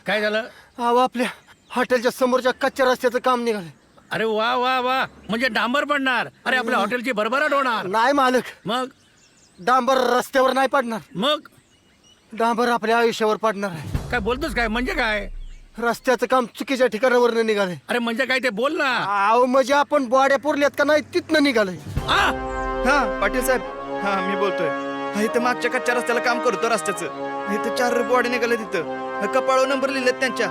काय झालं? अहो, आपल्या हॉटेलच्या समोरच्या कच्च्या रस्त्याचं काम निघालं. अरे वा वा वा, म्हणजे डांबर पडणार. अरे आपल्या हॉटेलची भरभराट होणार. नाही मालक, मग डांबर रस्त्यावर नाही पडणार, मग डांबर आपल्या आयुष्यावर पडणार आहे. काय बोलतोस काय? म्हणजे काय? रस्त्याचं काम चुकीच्या ठिकाणावर निघालंय. अरे म्हणजे काय ते बोल ना. अहो म्हणजे आपण बॉड्या पुरल्यात का नाही तिथनं निघालंय. हा पाटील साहेब, हा मी बोलतोय. हा, इथं मागच्या कच्च्या रस्त्याला काम करतो रस्त्याचं. इथं 4 बॉडी निघाले. तिथं कपाळावर नंबर लिहिलेत त्यांच्या,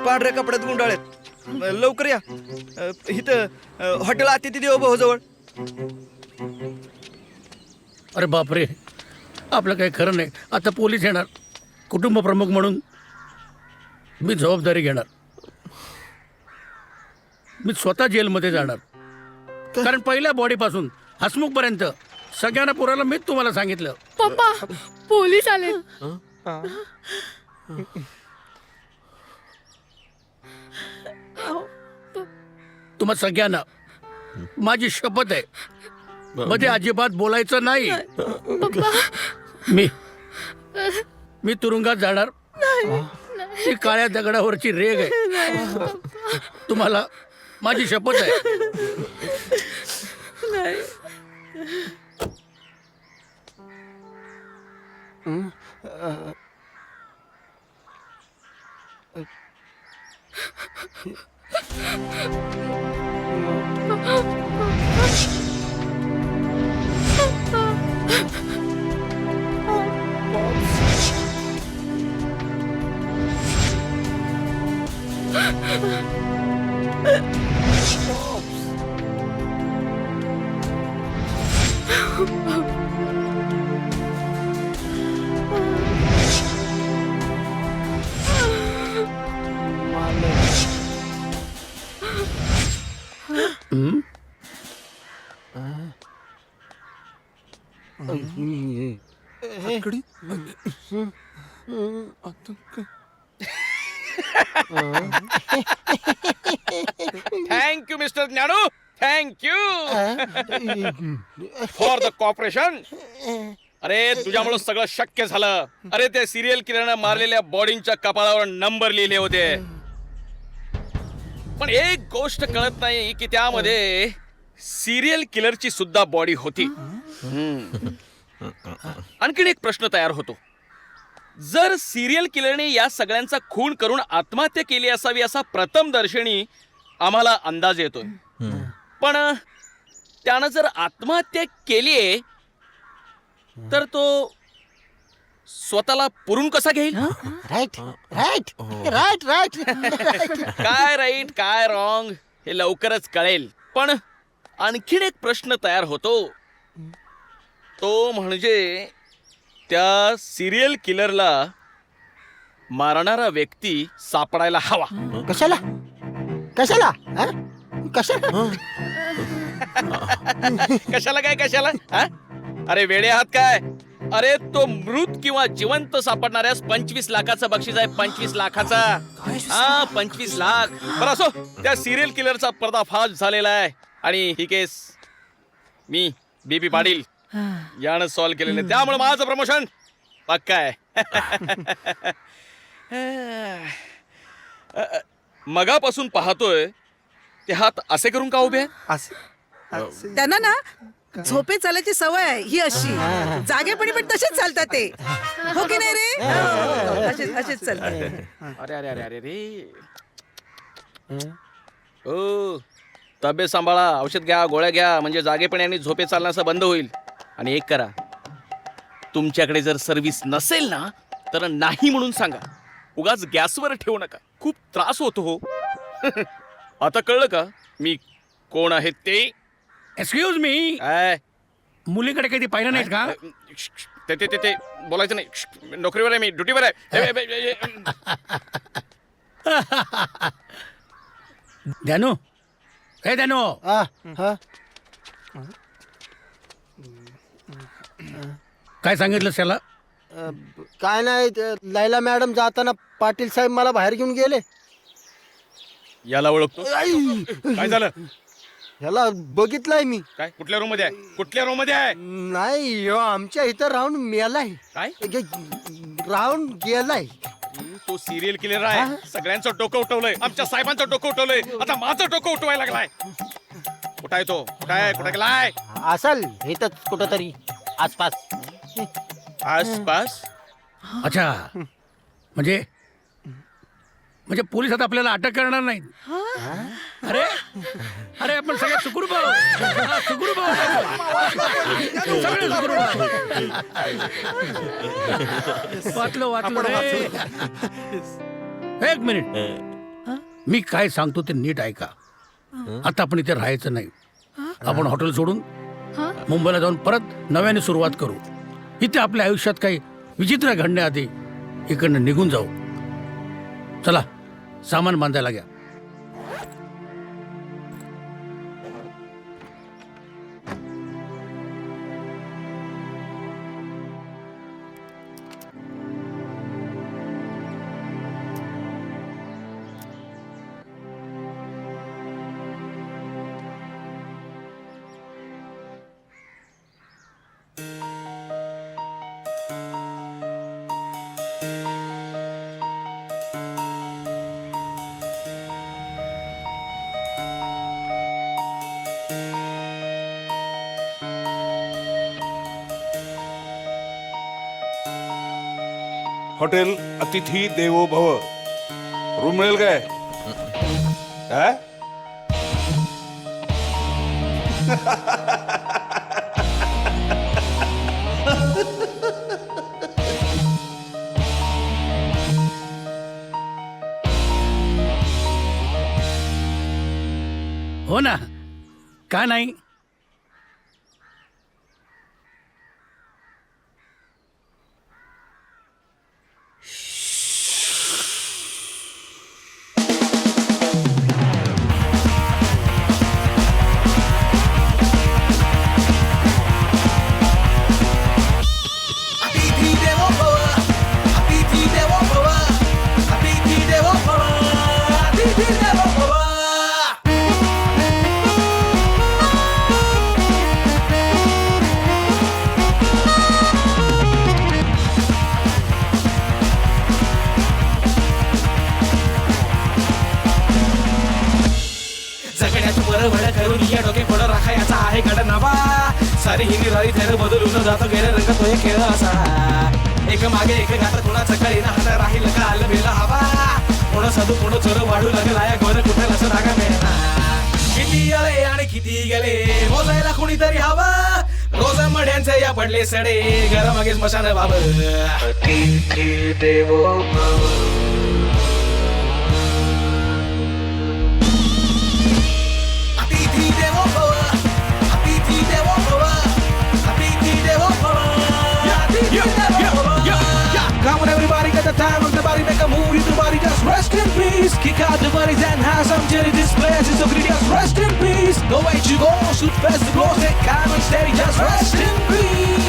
पांढऱ्या कपड्यात गुंडाळेत. लवकर या. इथं हॉटेल अतिथी देव भाऊ जवळ. अरे बापरे, आपलं काही खरं नाही. आता पोलीस येणार, कुटुंब प्रमुख म्हणून मी जबाबदारी घेणार. मी स्वतः जेलमध्ये जाणार. कारण पहिल्या बॉडीपासून हसमुखपर्यंत सगळ्यांना पुरायला मीच तुम्हाला सांगितलं. पप्पा, पोलीस आले. तुम्हा सगळ्यांना माझी शपथ आहे, मध्ये अजिबात बोलायचं नाही. मी तुरुंगात जाणार. ही काळ्या दगडावरची रेग आहे. तुम्हाला माझी शपथ आहे. Thank you mister Gyanu, thank you for the cooperation. अरे तुझ्यामुळे सगळं शक्य झालं. अरे त्या सिरियल किलरनं मारलेल्या बॉडींच्या कपाळावर नंबर लिहिले होते, पण एक गोष्ट कळत नाही की त्यामध्ये सिरियल किलरची सुद्धा बॉडी होती. आणखीन एक प्रश्न तयार होतो. जर सिरियल किलरने या सगळ्यांचा खून करून आत्महत्या केली असावी असा प्रथमदर्शनी आम्हाला अंदाज येतोय, पण त्यानं जर आत्महत्या केलीये तर तो स्वतःला पुरून कसा घेईल? Right right right right. काय राईट काय रॉंग हे लवकरच कळेल. पण आणखीन एक प्रश्न तयार होतो, तो म्हणजे त्या सिरियल किलरला मारणारा व्यक्ती सापडायला हवा. कशाला कशाला कशाला कशाला काय कशाला? अरे वेडे आहात काय? अरे तो मृत किंवा जिवंत सापडणाऱ्यास 25 लाखाचं बक्षीस आहे. 25 लाखाचा. हा 25 लाख. बरं असो, त्या सिरियल किलरचा पर्दाफाश झालेला आहे आणि ही केस मी बीबी पाटील यानं सॉल्व्ह केलेलं आहे. त्यामुळे माझं प्रमोशन पक्का आहे. मगापासून पाहतोय ते हात असे करून का उभे आहेत? त्यांना ना झोपे चालायची सवय आहे ही अशी. जागेपणी पण तसेच चालतात ते, हो की नाही रे? असेच चालतात. अरे अरे अरे अरे रे. ओ तब्येत सांभाळा, औषध घ्या, गोळ्या घ्या, म्हणजे जागेपणी आणि झोपे चालण्याचं बंद होईल. आणि एक करा, तुमच्याकडे जर सर्व्हिस नसेल ना तर नाही म्हणून सांगा. उगाच गॅसवर ठेवू नका, खूप त्रास होतो हो. आता कळलं का मी कोण आहे ते? एक्सक्यूज मी, मुलीकडे कधी पाहिलं नाहीत का? ते ते ते बोलायचं नाही. नोकरीवर आहे मी, ड्युटीवर आहे. ध्यानू, हे ध्यानू, काय सांगितलं त्याला? काय नाही, लैला मॅडम जाताना पाटील साहेब मला बाहेर घेऊन गेले. याला ओळखतो? काय झालं? ह्याला बघितलंय मी. काय कुठल्या रूम मध्ये आहे? कुठल्या रूम मध्ये आहे? नाही, आमच्या इथं राहून मेलाय. काय राहून गेलाय. तो सिरियल किलर आहे सगळ्यांचं डोकं उठवलंय आमच्या साहेबांचं डोकं उठवलंय आता माझं डोकं उठवायला लागलाय कुठं आहे तो कुठे गेलाय असल इथंच कुठंतरी आसपास आसपास अच्छा म्हणजे पोलीस आता आपल्याला अटक करणार नाहीत. अरे अरे आपण सगळे सुखरूप आहोत. सुखरूप आहोत. सगळे सुखरूप आहोत. वाचलो रे. एक मिनिट मी काय सांगतो ते नीट ऐका. आता आपण इथे राहायचं नाही. आपण हॉटेल सोडून मुंबईला जाऊन परत नव्याने सुरुवात करू. इथे आपल्या आयुष्यात काही विचित्र घडण्याआधी इकडनं निघून जाऊ. चला सामान बांधायला घ्या. हॉटेल अतिथी देवो भव. रूम मिळेल काय? काय? हो ना का नाही. करून या डोके फोडं राखायचा आहे गड नवा. सारी ही निराळी थैर बदलून जातो गेले रंग तो एक खेळ असा. एक मागे एक गात कोणाचं कळी ना हात राहील का आलं बेला हवा. कोण साधू कोण चोर वाढू लागला या गोर कुठे लस रागा मिळना. किती आले आणि किती गेले मोजायला कोणीतरी हवा. रोज मड्यांचे या पडले सडे घरा मागे स्मशान बाब. अतिथी देवो भव. Come on everybody, get the time of the body, make a move, you body just rest in peace. Kick out the bodies and have some jelly, this place is so greedy, just rest in peace. No way to go, shoot fast, the blows, take calm and steady, just rest in peace.